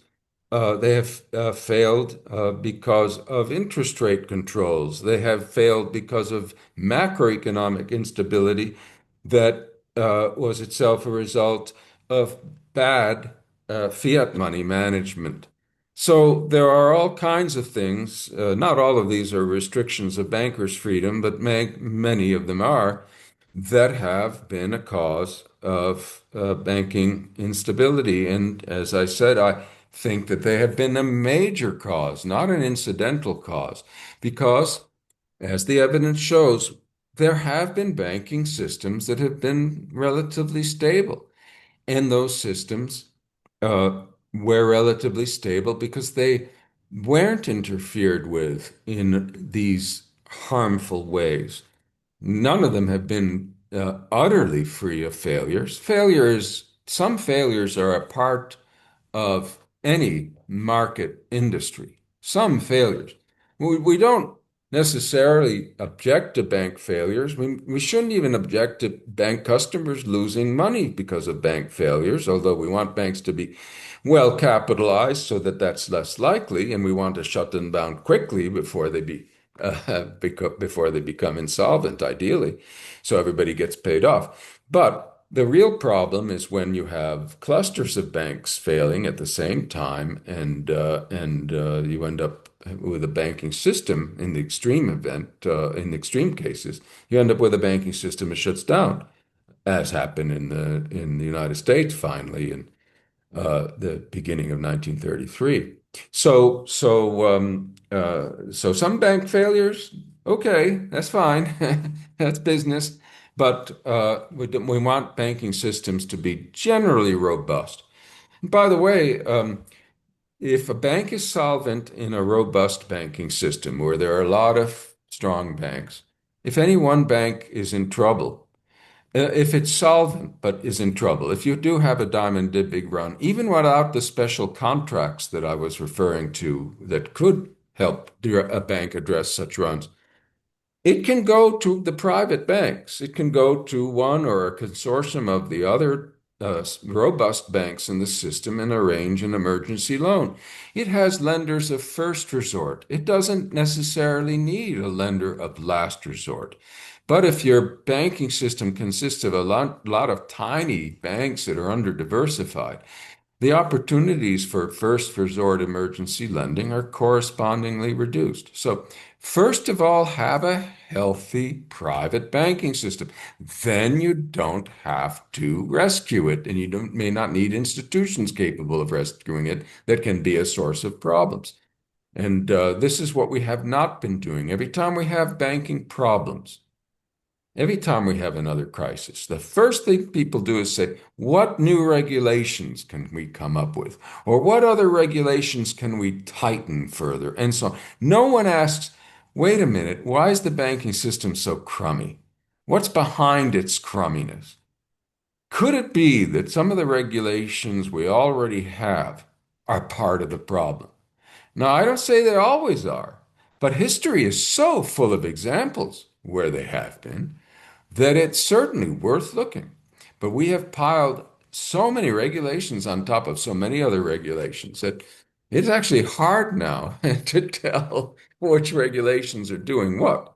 They have failed because of interest rate controls. They have failed because of macroeconomic instability that was itself a result of bad fiat money management. So there are all kinds of things. Not all of these are restrictions of bankers' freedom, but many of them are that have been a cause of banking instability. And as I said, I think that they have been a major cause, not an incidental cause, because as the evidence shows, there have been banking systems that have been relatively stable. And those systems uh, were relatively stable because they weren't interfered with in these harmful ways. None of them have been utterly free of failures. Some failures are a part of any market industry. Some failures. We don't necessarily object to bank failures. We shouldn't even object to bank customers losing money because of bank failures, although we want banks to be well capitalized so that that's less likely, and we want to shut them down quickly before they become insolvent, ideally, so everybody gets paid off. But the real problem is when you have clusters of banks failing at the same time, and you end up with a banking system in the extreme event, in the extreme cases, you end up with a banking system that shuts down, as happened in the United States finally the beginning of 1933. So some bank failures, okay, that's fine. That's business. But we want banking systems to be generally robust. And by the way, if a bank is solvent in a robust banking system where there are a lot of strong banks, if any one bank is in trouble, if it's solvent but is in trouble, if you do have a diamond did big run, even without the special contracts that I was referring to that could help a bank address such runs, it can go to the private banks. It can go to one or a consortium of the other robust banks in the system and arrange an emergency loan. It has lenders of first resort. It doesn't necessarily need a lender of last resort. But if your banking system consists of a lot of tiny banks that are under-diversified, the opportunities for first resort emergency lending are correspondingly reduced. So, first of all, have a healthy private banking system. Then you don't have to rescue it, and may not need institutions capable of rescuing it that can be a source of problems. And this is what we have not been doing. Every time we have banking problems, every time we have another crisis, the first thing people do is say, what new regulations can we come up with? Or what other regulations can we tighten further? And so on. No one asks, wait a minute, why is the banking system so crummy? What's behind its crumminess? Could it be that some of the regulations we already have are part of the problem? Now, I don't say they always are, but history is so full of examples where they have been that it's certainly worth looking. But we have piled so many regulations on top of so many other regulations that it's actually hard now to tell which regulations are doing what.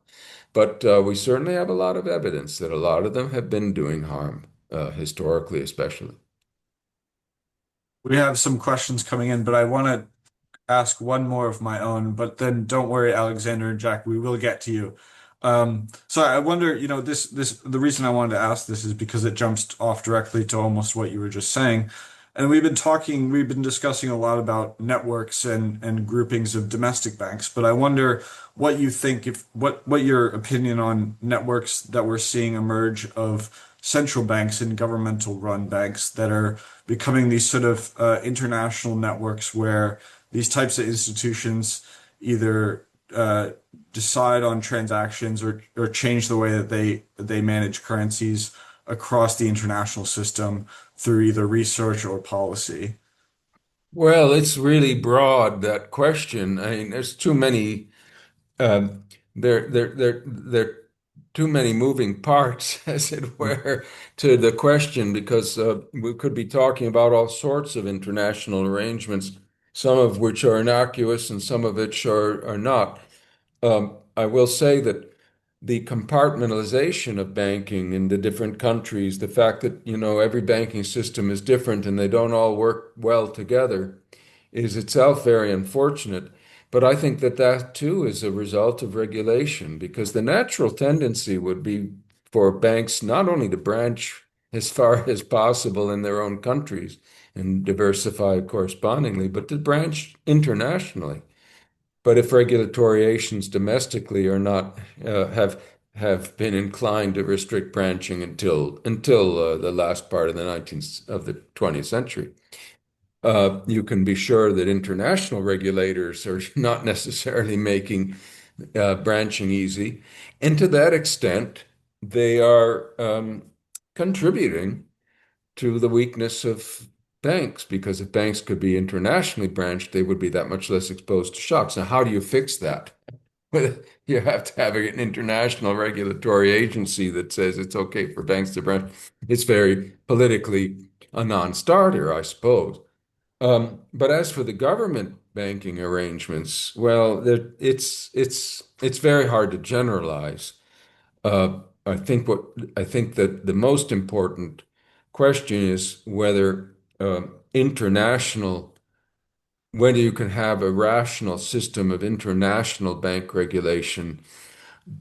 But we certainly have a lot of evidence that a lot of them have been doing harm, historically especially. We have some questions coming in, but I want to ask one more of my own, but then don't worry, Alexander and Jack, we will get to you. So I wonder, the reason I wanted to ask this is because it jumps off directly to almost what you were just saying. And we've been discussing a lot about networks and groupings of domestic banks, but I wonder what you think, what your opinion on networks that we're seeing emerge of central banks and governmental run banks that are becoming these sort of international networks where these types of institutions either decide on transactions or change the way that they manage currencies across the international system through either research or policy. Well, it's really broad, that question. I mean, there's too many Um, there too many moving parts, as it were, to the question because we could be talking about all sorts of international arrangements, some of which are innocuous and some of which are not. I will say that the compartmentalization of banking in the different countries, the fact that, every banking system is different and they don't all work well together, is itself very unfortunate. But I think that that too is a result of regulation because the natural tendency would be for banks not only to branch as far as possible in their own countries and diversify correspondingly, but to branch internationally. But if regulatory agents domestically are not have been inclined to restrict branching until the last part of the 20th century, you can be sure that international regulators are not necessarily making branching easy. And to that extent, they are contributing to the weakness of banks, because if banks could be internationally branched, they would be that much less exposed to shocks. Now, how do you fix that? You have to have an international regulatory agency that says it's okay for banks to branch. It's very politically a non-starter, I suppose. But as for the government banking arrangements, well, it's very hard to generalize. I think that the most important question is international, whether you can have a rational system of international bank regulation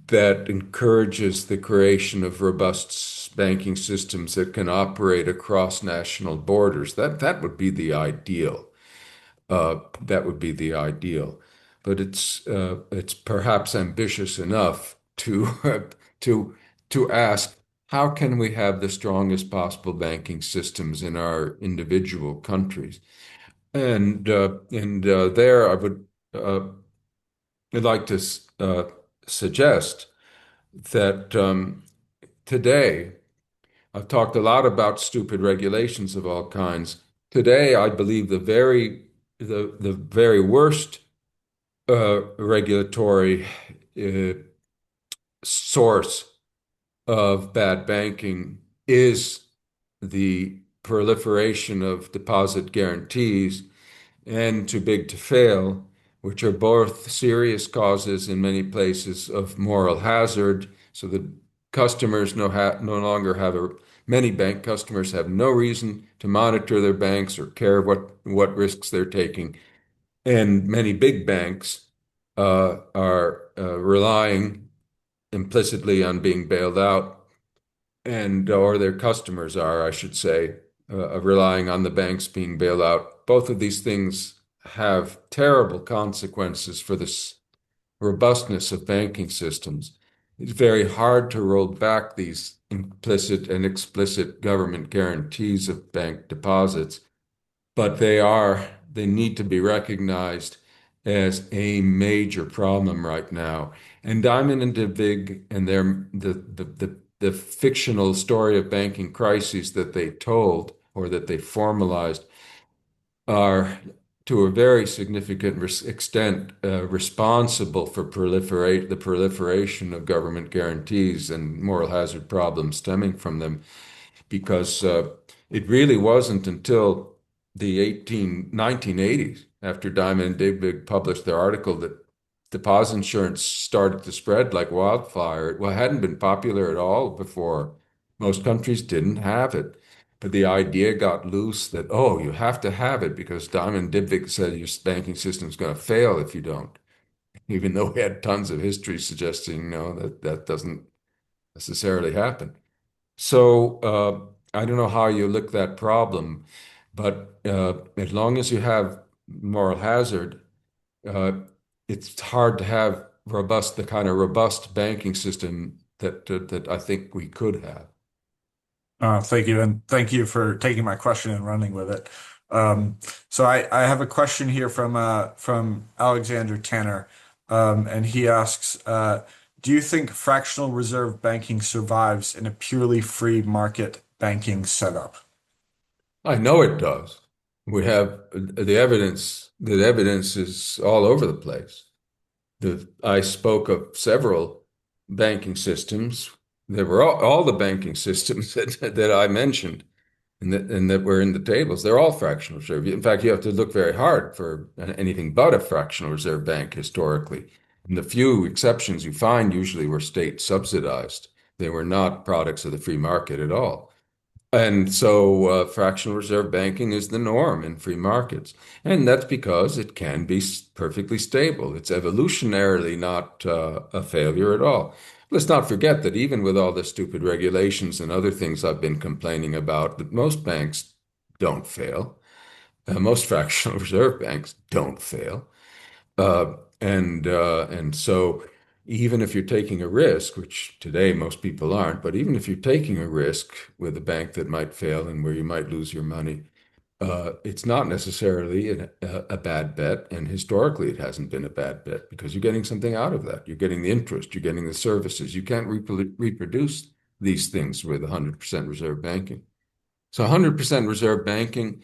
that encourages the creation of robust banking systems that can operate across national borders. That would be the ideal. That would be the ideal. But it's perhaps ambitious enough to to to ask, how can we have the strongest possible banking systems in our individual countries? And there I would I'd like to suggest that today I've talked a lot about stupid regulations of all kinds. Today, I believe the very worst regulatory uh, source of bad banking is the proliferation of deposit guarantees and too big to fail, which are both serious causes in many places of moral hazard, so that customers no longer have many bank customers have no reason to monitor their banks or care what risks they're taking. And many big banks are relying implicitly on being bailed out, and or their customers are, I should say, relying on the banks being bailed out. Both of these things have terrible consequences for this robustness of banking systems. It's very hard to roll back these implicit and explicit government guarantees of bank deposits, but they need to be recognized as a major problem right now. And Diamond and Dybvig and the fictional story of banking crises that they told or that they formalized are to a very significant extent responsible for the proliferation of government guarantees and moral hazard problems stemming from them, because it really wasn't until the 1980s, after Diamond and Dybvig published their article, that deposit insurance started to spread like wildfire. Well, it hadn't been popular at all before. Most countries didn't have it. But the idea got loose that, oh, you have to have it because Diamond and Dybvig said your banking system's going to fail if you don't, even though we had tons of history suggesting, no, that doesn't necessarily happen. So I don't know how you look that problem, but as long as you have moral hazard, uh, it's hard to have the kind of robust banking system that I think we could have. Thank you, and thank you for taking my question and running with it. Um, so I have a question here from Alexander Tanner, and he asks, do you think fractional reserve banking survives in a purely free market banking setup? I know it does. We have the evidence. The evidence is all over the place. I spoke of several banking systems. There were all the banking systems that I mentioned and that were in the tables. They're all fractional reserve. In fact, you have to look very hard for anything but a fractional reserve bank historically. And the few exceptions you find usually were state subsidized. They were not products of the free market at all. And so fractional reserve banking is the norm in free markets. And that's because it can be perfectly stable. It's evolutionarily not a failure at all. Let's not forget that even with all the stupid regulations and other things I've been complaining about, that most banks don't fail. Most fractional reserve banks don't fail. And so even if you're taking a risk, which today most people aren't, but even if you're taking a risk with a bank that might fail and where you might lose your money, it's not necessarily a bad bet. And historically, it hasn't been a bad bet because you're getting something out of that. You're getting the interest, you're getting the services. You can't reproduce these things with 100% reserve banking. So 100% reserve banking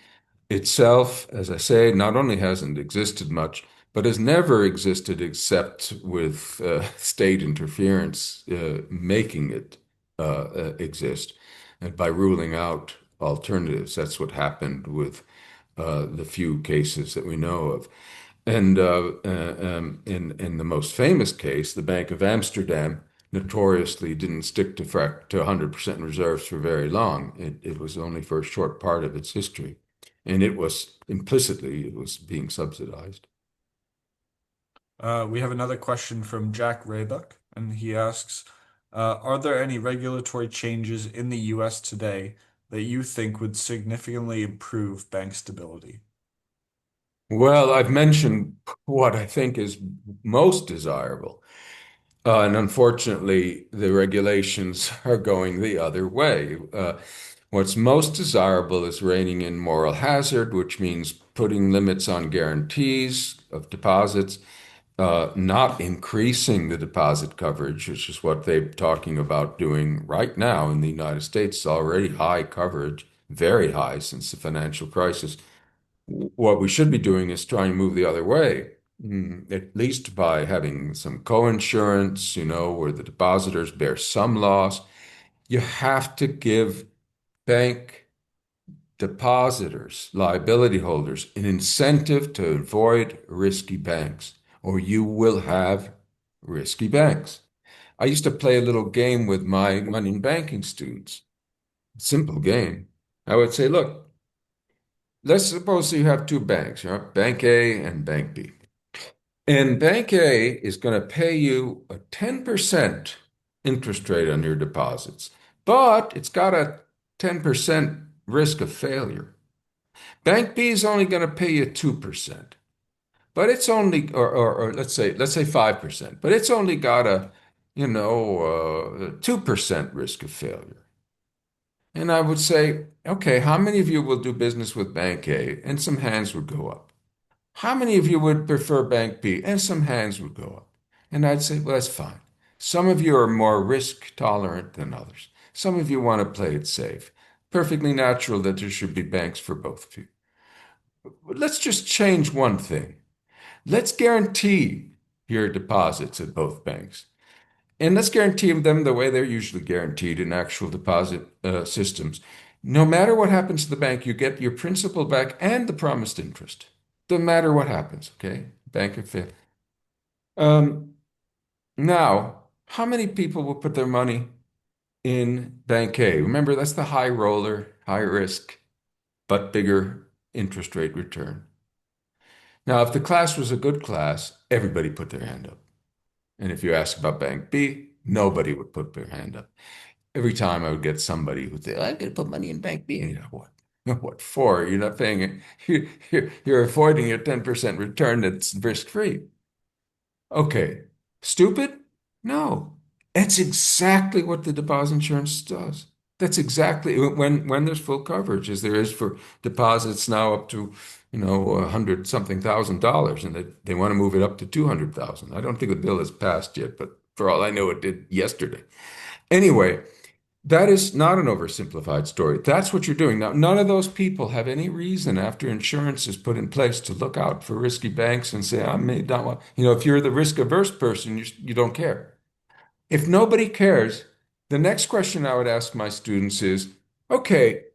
itself, as I say, not only hasn't existed much, but has never existed except with state interference making it exist, and by ruling out alternatives. That's what happened with the few cases that we know of. And in the most famous case, the Bank of Amsterdam notoriously didn't stick to 100% reserves for very long. It was only for a short part of its history, and it was being subsidized. We have another question from Jack Raybuck, and he asks, Are there any regulatory changes in the US today that you think would significantly improve bank stability? Well, I've mentioned what I think is most desirable. And unfortunately, the regulations are going the other way. What's most desirable is reining in moral hazard, which means putting limits on guarantees of deposits, not increasing the deposit coverage, which is what they're talking about doing right now in the United States. It's already high coverage, very high since the financial crisis. What we should be doing is trying to move the other way, at least by having some co-insurance, where the depositors bear some loss. You have to give bank depositors, liability holders, an incentive to avoid risky banks, or you will have risky banks. I used to play a little game with my money in banking students. Simple game. I would say, look, let's suppose you have two banks, Bank A and Bank B. And Bank A is going to pay you a 10% interest rate on your deposits, but it's got a 10% risk of failure. Bank B is only going to pay you 2%, but it's only, or let's say 5%, but it's only got a, 2% risk of failure. And I would say, okay, how many of you will do business with Bank A? And some hands would go up. How many of you would prefer Bank B? And some hands would go up. And I'd say, well, that's fine. Some of you are more risk tolerant than others. Some of you want to play it safe. Perfectly natural that there should be banks for both of you. But let's just change one thing. Let's guarantee your deposits at both banks. And let's guarantee them the way they're usually guaranteed in actual deposit systems. No matter what happens to the bank, you get your principal back and the promised interest. No matter what happens, okay? Bank or fail. Um, Now, how many people will put their money in Bank A? Remember, that's the high roller, high risk, but bigger interest rate return. Now, if the class was a good class, everybody put their hand up. And if you ask about Bank B, nobody would put their hand up. Every time I would get somebody who'd say, I'm going to put money in Bank B. And you know, what? What for? You're not paying it. You're avoiding a 10% return that's risk-free. Okay. Stupid? No. That's exactly what the deposit insurance does. That's exactly when there's full coverage, as there is for deposits now up to, 100 something thousand dollars, and they want to move it up to 200,000. I don't think the bill has passed yet, but for all I know, it did yesterday. Anyway, that is not an oversimplified story. That's what you're doing. Now, none of those people have any reason after insurance is put in place to look out for risky banks and say, I may not want, if you're the risk averse person, you don't care. If nobody cares, the next question I would ask my students is, okay,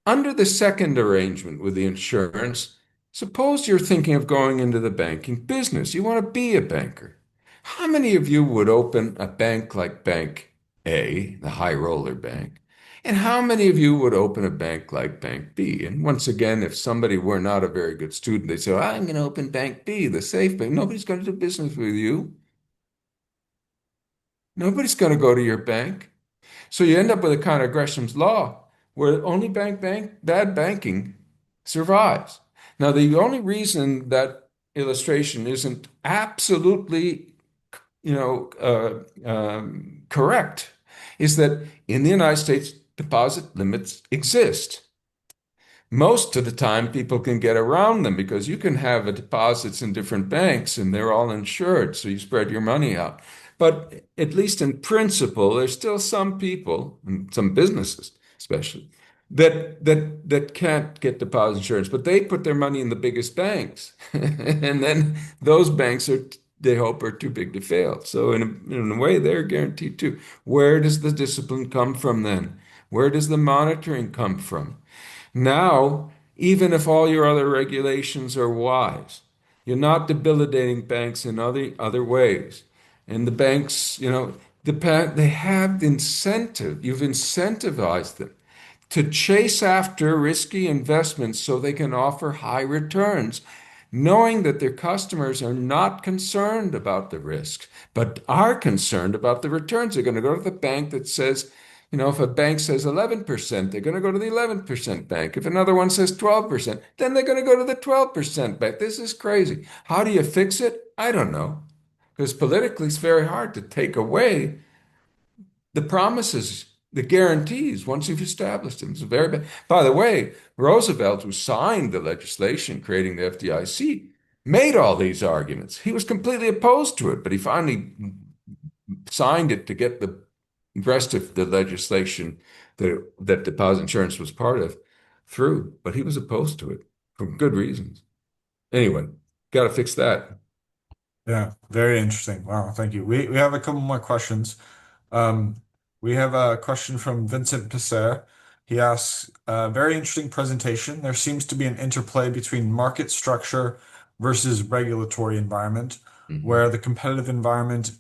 under the second arrangement with the insurance, suppose you're thinking of going into the banking business. You want to be a banker. How many of you would open a bank like Bank A, the high roller bank? And how many of you would open a bank like Bank B? And once again, if somebody were not a very good student, they'd say, I'm going to open Bank B, the safe bank. Nobody's going to do business with you. Nobody's going to go to your bank. So you end up with a kind of Gresham's law where only bad banking survives. Now, the only reason that illustration isn't absolutely, correct is that in the United States, deposit limits exist. Most of the time, people can get around them because you can have deposits in different banks and they're all insured, so you spread your money out. But at least in principle, there's still some people, and some businesses especially, that can't get deposit insurance, but they put their money in the biggest banks, and then those banks they hope are too big to fail. So in a way, they're guaranteed too. Where does the discipline come from then? Where does the monitoring come from? Now, even if all your other regulations are wise, you're not debilitating banks in other ways. And the banks, they have incentive. You've incentivized them to chase after risky investments so they can offer high returns. knowing that their customers are not concerned about the risk, but are concerned about the returns. They're going to go to the bank that says, if a bank says 11%, they're going to go to the 11% bank. If another one says 12%, then they're going to go to the 12% bank. This is crazy. How do you fix it? I don't know. Because politically, it's very hard to take away the promises, the guarantees once you've established them. It's very bad. By the way, Roosevelt, who signed the legislation creating the FDIC, made all these arguments. He was completely opposed to it, but he finally signed it to get the rest of the legislation that deposit insurance was part of through. But he was opposed to it for good reasons. Anyway, got to fix that. Yeah, very interesting. Wow, thank you. We have a couple more questions. Um, we have a question from Vincent Pisser. He asks, very interesting presentation. There seems to be an interplay between market structure versus regulatory environment, Mhm. where the competitive environment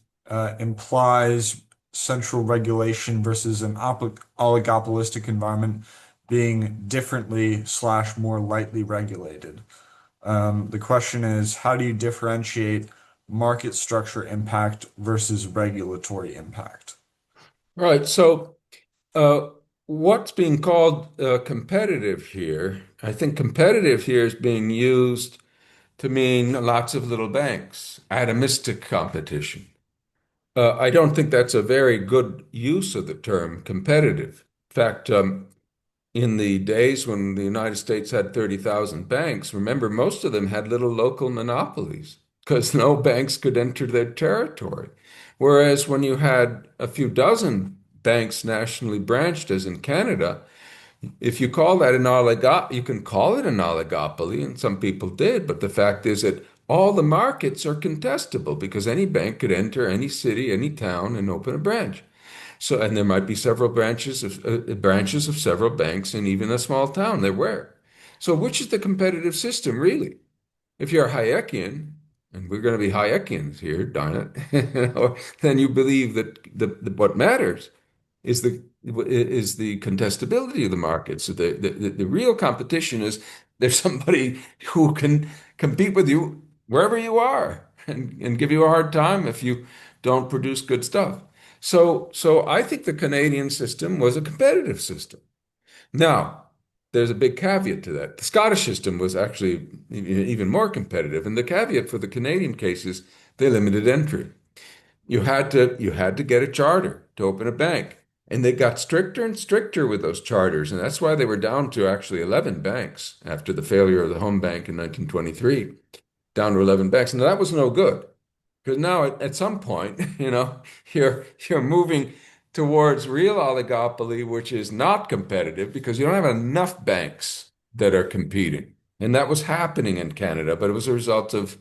implies central regulation versus an oligopolistic environment being differently slash more lightly regulated. The question is, how do you differentiate market structure impact versus regulatory impact? Right. So Uh, what's being called competitive here? I think competitive here is being used to mean lots of little banks, atomistic competition. I don't think that's a very good use of the term competitive. In fact, in the days when the United States had 30,000 banks, remember, most of them had little local monopolies because no banks could enter their territory. Whereas when you had a few dozen banks nationally branched, as in Canada, if you call that an you can call it an oligopoly, and some people did, but the fact is that all the markets are contestable because any bank could enter any city, any town, and open a branch. So, and there might be several branches of several banks in even a small town. There were. So, which is the competitive system, really? If you're Hayekian, and we're going to be Hayekians here, darn it, then you believe that what matters is the contestability of the market. So the real competition is there's somebody who can compete with you wherever you are and give you a hard time if you don't produce good stuff. So I think the Canadian system was a competitive system. Now, there's a big caveat to that. The Scottish system was actually even more competitive, and the caveat for the Canadian case is they limited entry. You had to get a charter to open a bank. And they got stricter and stricter with those charters. And that's why they were down to actually 11 banks after the failure of the home bank in 1923, down to 11 banks. And that was no good because now at some point, you're moving towards real oligopoly, which is not competitive because you don't have enough banks that are competing. And that was happening in Canada, but it was a result of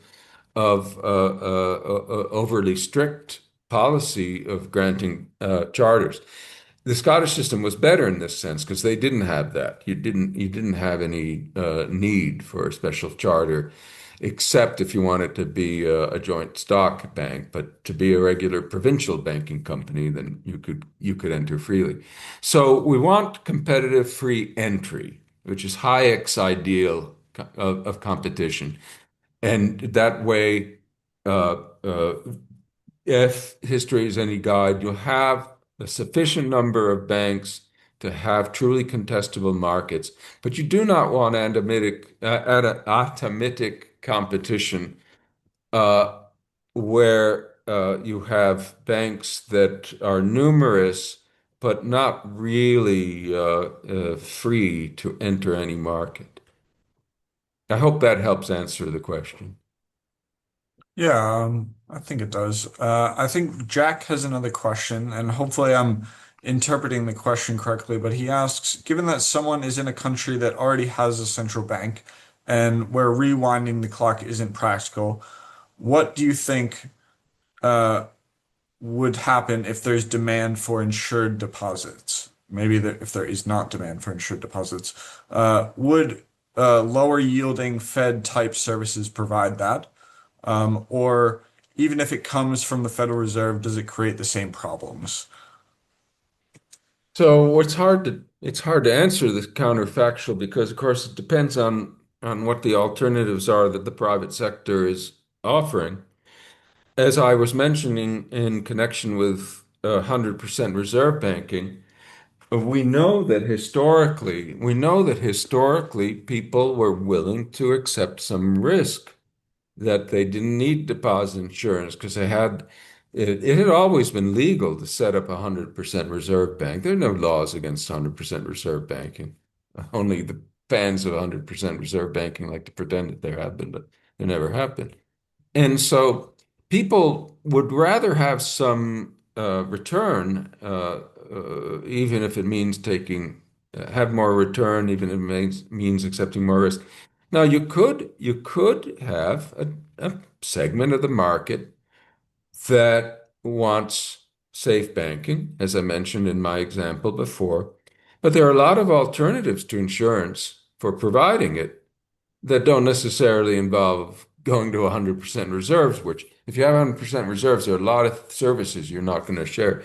overly strict policy of granting charters. The Scottish system was better in this sense because they didn't have that. You didn't have any need for a special charter, except if you wanted to be a joint stock bank. But to be a regular provincial banking company, then you could enter freely. So we want competitive free entry, which is Hayek's ideal of competition. And that way, uh, uh, if history is any guide, you'll have a sufficient number of banks to have truly contestable markets. But you do not want atomitic competition uh, where you have banks that are numerous but not really free to enter any market. I hope that helps answer the question. Yeah, I think it does. I think Jack has another question, and hopefully I'm interpreting the question correctly, but he asks, given that someone is in a country that already has a central bank and where rewinding the clock isn't practical, what do you think uh, would happen if there's demand for insured deposits? Maybe if there is not demand for insured deposits, would lower yielding Fed type services provide that? Or even if it comes from the Federal Reserve, does it create the same problems? So it's hard to answer this counterfactual because of course it depends on on what the alternatives are that the private sector is offering. As I was mentioning in connection with 100% reserve banking, we know that historically people were willing to accept some risk, that they didn't need deposit insurance because it had always been legal to set up a 100% reserve bank. There are no laws against 100% reserve banking. Only the fans of 100% reserve banking like to pretend that there have been, but there never have been. And so people would rather have some return, even if it means have more return, even if it means accepting more risk. Now, you could have a segment of the market that wants safe banking, as I mentioned in my example before, but there are a lot of alternatives to insurance for providing it that don't necessarily involve going to 100% reserves, which if you have 100% reserves, there are a lot of services you're not going to share.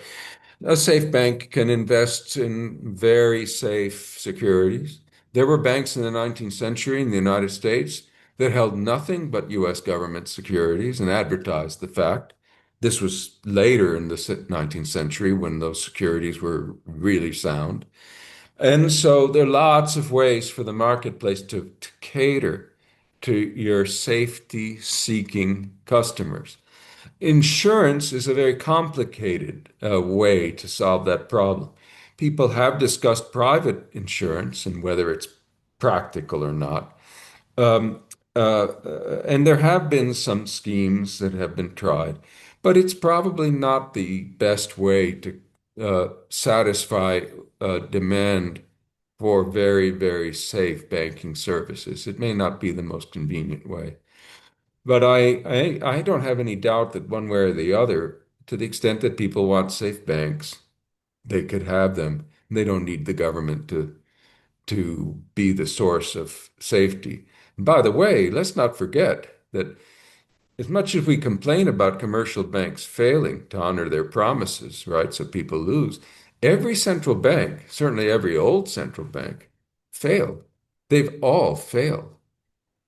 A safe bank can invest in very safe securities. There were banks in the 19th century in the United States that held nothing but US government securities and advertised the fact. This was later in the 19th century when those securities were really sound. And so there are lots of ways for the marketplace to cater to your safety-seeking customers. Insurance is a very complicated way to solve that problem. People have discussed private insurance and whether it's practical or not. Um, and there have been some schemes that have been tried, but it's probably not the best way to satisfy demand for very, very safe banking services. It may not be the most convenient way. But I don't have any doubt that one way or the other, to the extent that people want safe banks, they could have them. They don't need the government to be the source of safety. And by the way, let's not forget that as much as we complain about commercial banks failing to honor their promises, right, so people lose, every central bank, certainly every old central bank, failed. They've all failed.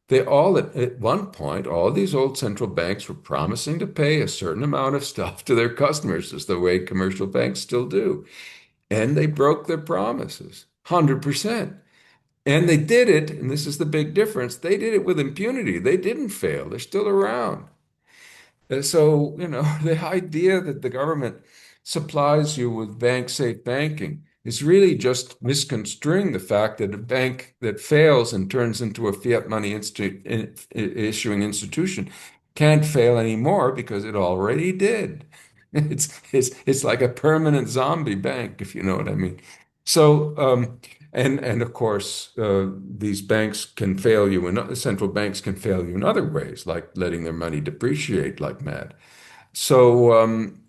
They all, at one point, all these old central banks were promising to pay a certain amount of stuff to their customers, as the way commercial banks still do. And they broke their promises, 100%. And they did it, and this is the big difference, they did it with impunity. They didn't fail. They're still around. So, the idea that the government supplies you with bank-safe banking is really just misconstruing the fact that a bank that fails and turns into a fiat money issuing institution can't fail anymore because it already did. It's like a permanent zombie bank, if you know what I mean. So, and of course, these banks can fail you, and central banks can fail you in other ways, like letting their money depreciate like mad. So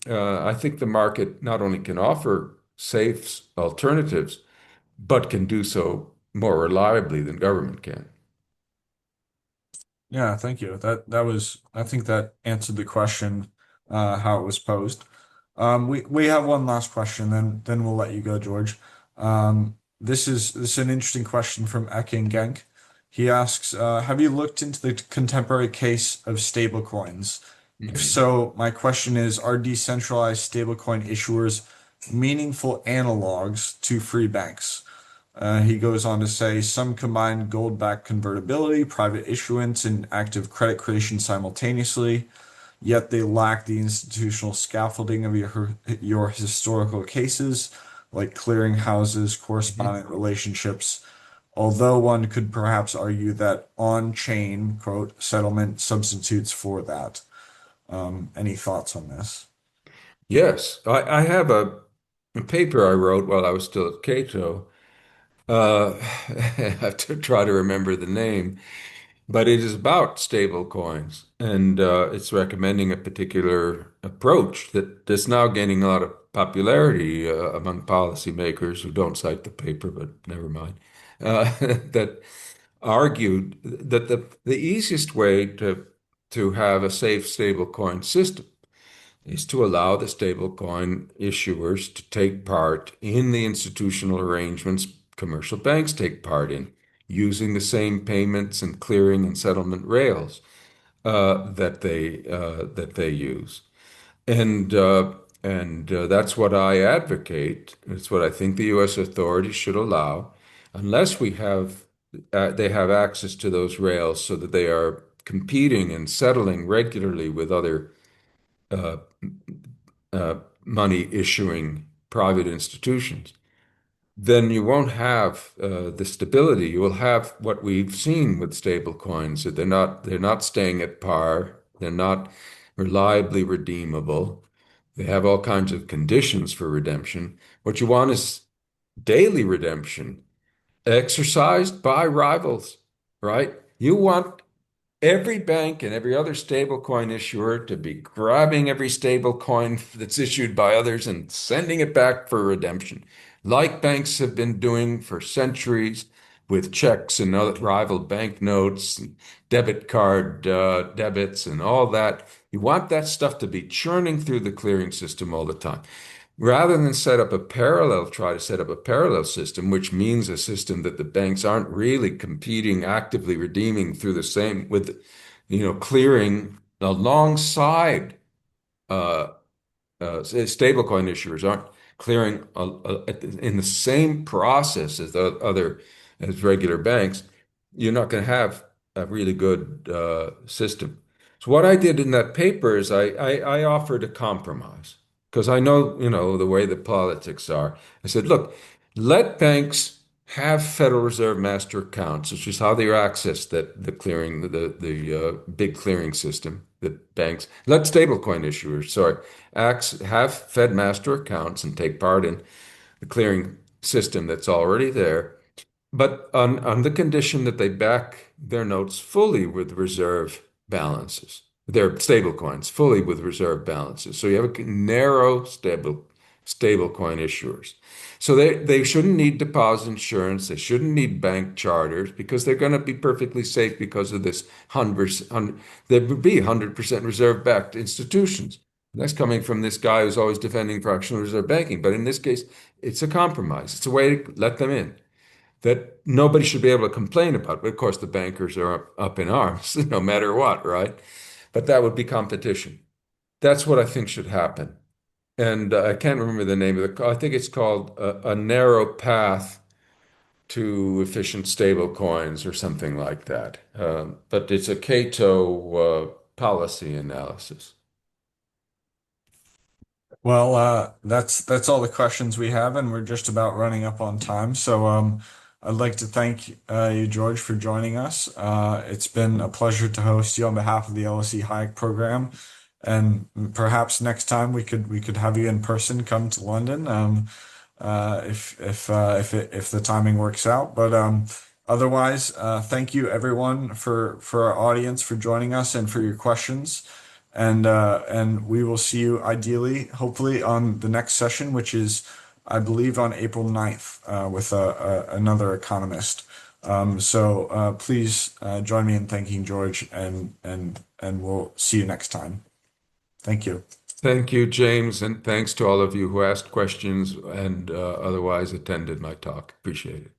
I think the market not only can offer safe alternatives, but can do so more reliably than government can. Yeah, thank you. That was, I think that answered the question how it was posed. We have one last question, then we'll let you go, George. This is an interesting question from Eking Genk. He asks, have you looked into the contemporary case of stablecoins? If Mhm. so, my question is, are decentralized stablecoin issuers meaningful analogs to free banks? He goes on to say some combine gold-backed convertibility, private issuance, and active credit creation simultaneously, yet they lack the institutional scaffolding of your historical cases, like clearinghouses, Mhm. correspondent relationships. Although one could perhaps argue that on-chain, quote, settlement substitutes for that. Any thoughts on this? Yes, I have a paper I wrote while I was still at Cato. I have to try to remember the name. But it is about stable coins, and it's recommending a particular approach that's now gaining a lot of popularity among policymakers who don't cite the paper, but never mind. That argued that the easiest way to have a safe stable coin system is to allow the stablecoin issuers to take part in the institutional arrangements commercial banks take part in. using the same payments and clearing and settlement rails that they use. And that's what I advocate. It's what I think the U.S. authorities should allow, unless they have access to those rails so that they are competing and settling regularly with other uh, money issuing private institutions. Then you won't have the stability. You will have what we've seen with stable coins, that they're not staying at par. They're not reliably redeemable. They have all kinds of conditions for redemption. What you want is daily redemption, exercised by rivals, right? You want every bank and every other stablecoin issuer to be grabbing every stablecoin that's issued by others and sending it back for redemption, like banks have been doing for centuries with checks and other rival banknotes, and debit card debits, and all that. You want that stuff to be churning through the clearing system all the time. Rather than try to set up a parallel system, which means a system that the banks aren't really competing, actively redeeming through the same with, clearing alongside uh, stablecoin issuers aren't clearing in the same process as as regular banks. You're not going to have a really good system. So what I did in that paper is I offered a compromise because I know, the way the politics are. I said, look, let banks have Federal Reserve master accounts, which is how they access the clearing, the big clearing system, the banks. Let stablecoin issuers, sorry, have Fed master accounts and take part in the clearing system that's already there, but on the condition that they back their notes fully with reserve balances, their stable coins fully with reserve balances. So you have a narrow stable coin issuers. So they shouldn't need deposit insurance. They shouldn't need bank charters because they're going to be perfectly safe because of this there would be 100% reserve backed institutions. And that's coming from this guy who's always defending fractional reserve banking. But in this case, it's a compromise. It's a way to let them in that nobody should be able to complain about. But of course, the bankers are up in arms no matter what, right? But that would be competition. That's what I think should happen. And I can't remember the name of I think it's called a narrow path to efficient stable coins or something like that. But it's a Cato policy analysis. Well, that's all the questions we have, and we're just about running up on time. So, I'd like to thank you, George, for joining us. It's been a pleasure to host you on behalf of the LSE Hayek program, and perhaps next time we could have you in person, come to London, if the timing works out. But otherwise, thank you everyone for our audience for joining us and for your questions. And we will see you ideally, hopefully, on the next session, which is, I believe, on April 9th, with another economist. So please join me in thanking George, and we'll see you next time. Thank you. Thank you, James, and thanks to all of you who asked questions and otherwise attended my talk. Appreciate it.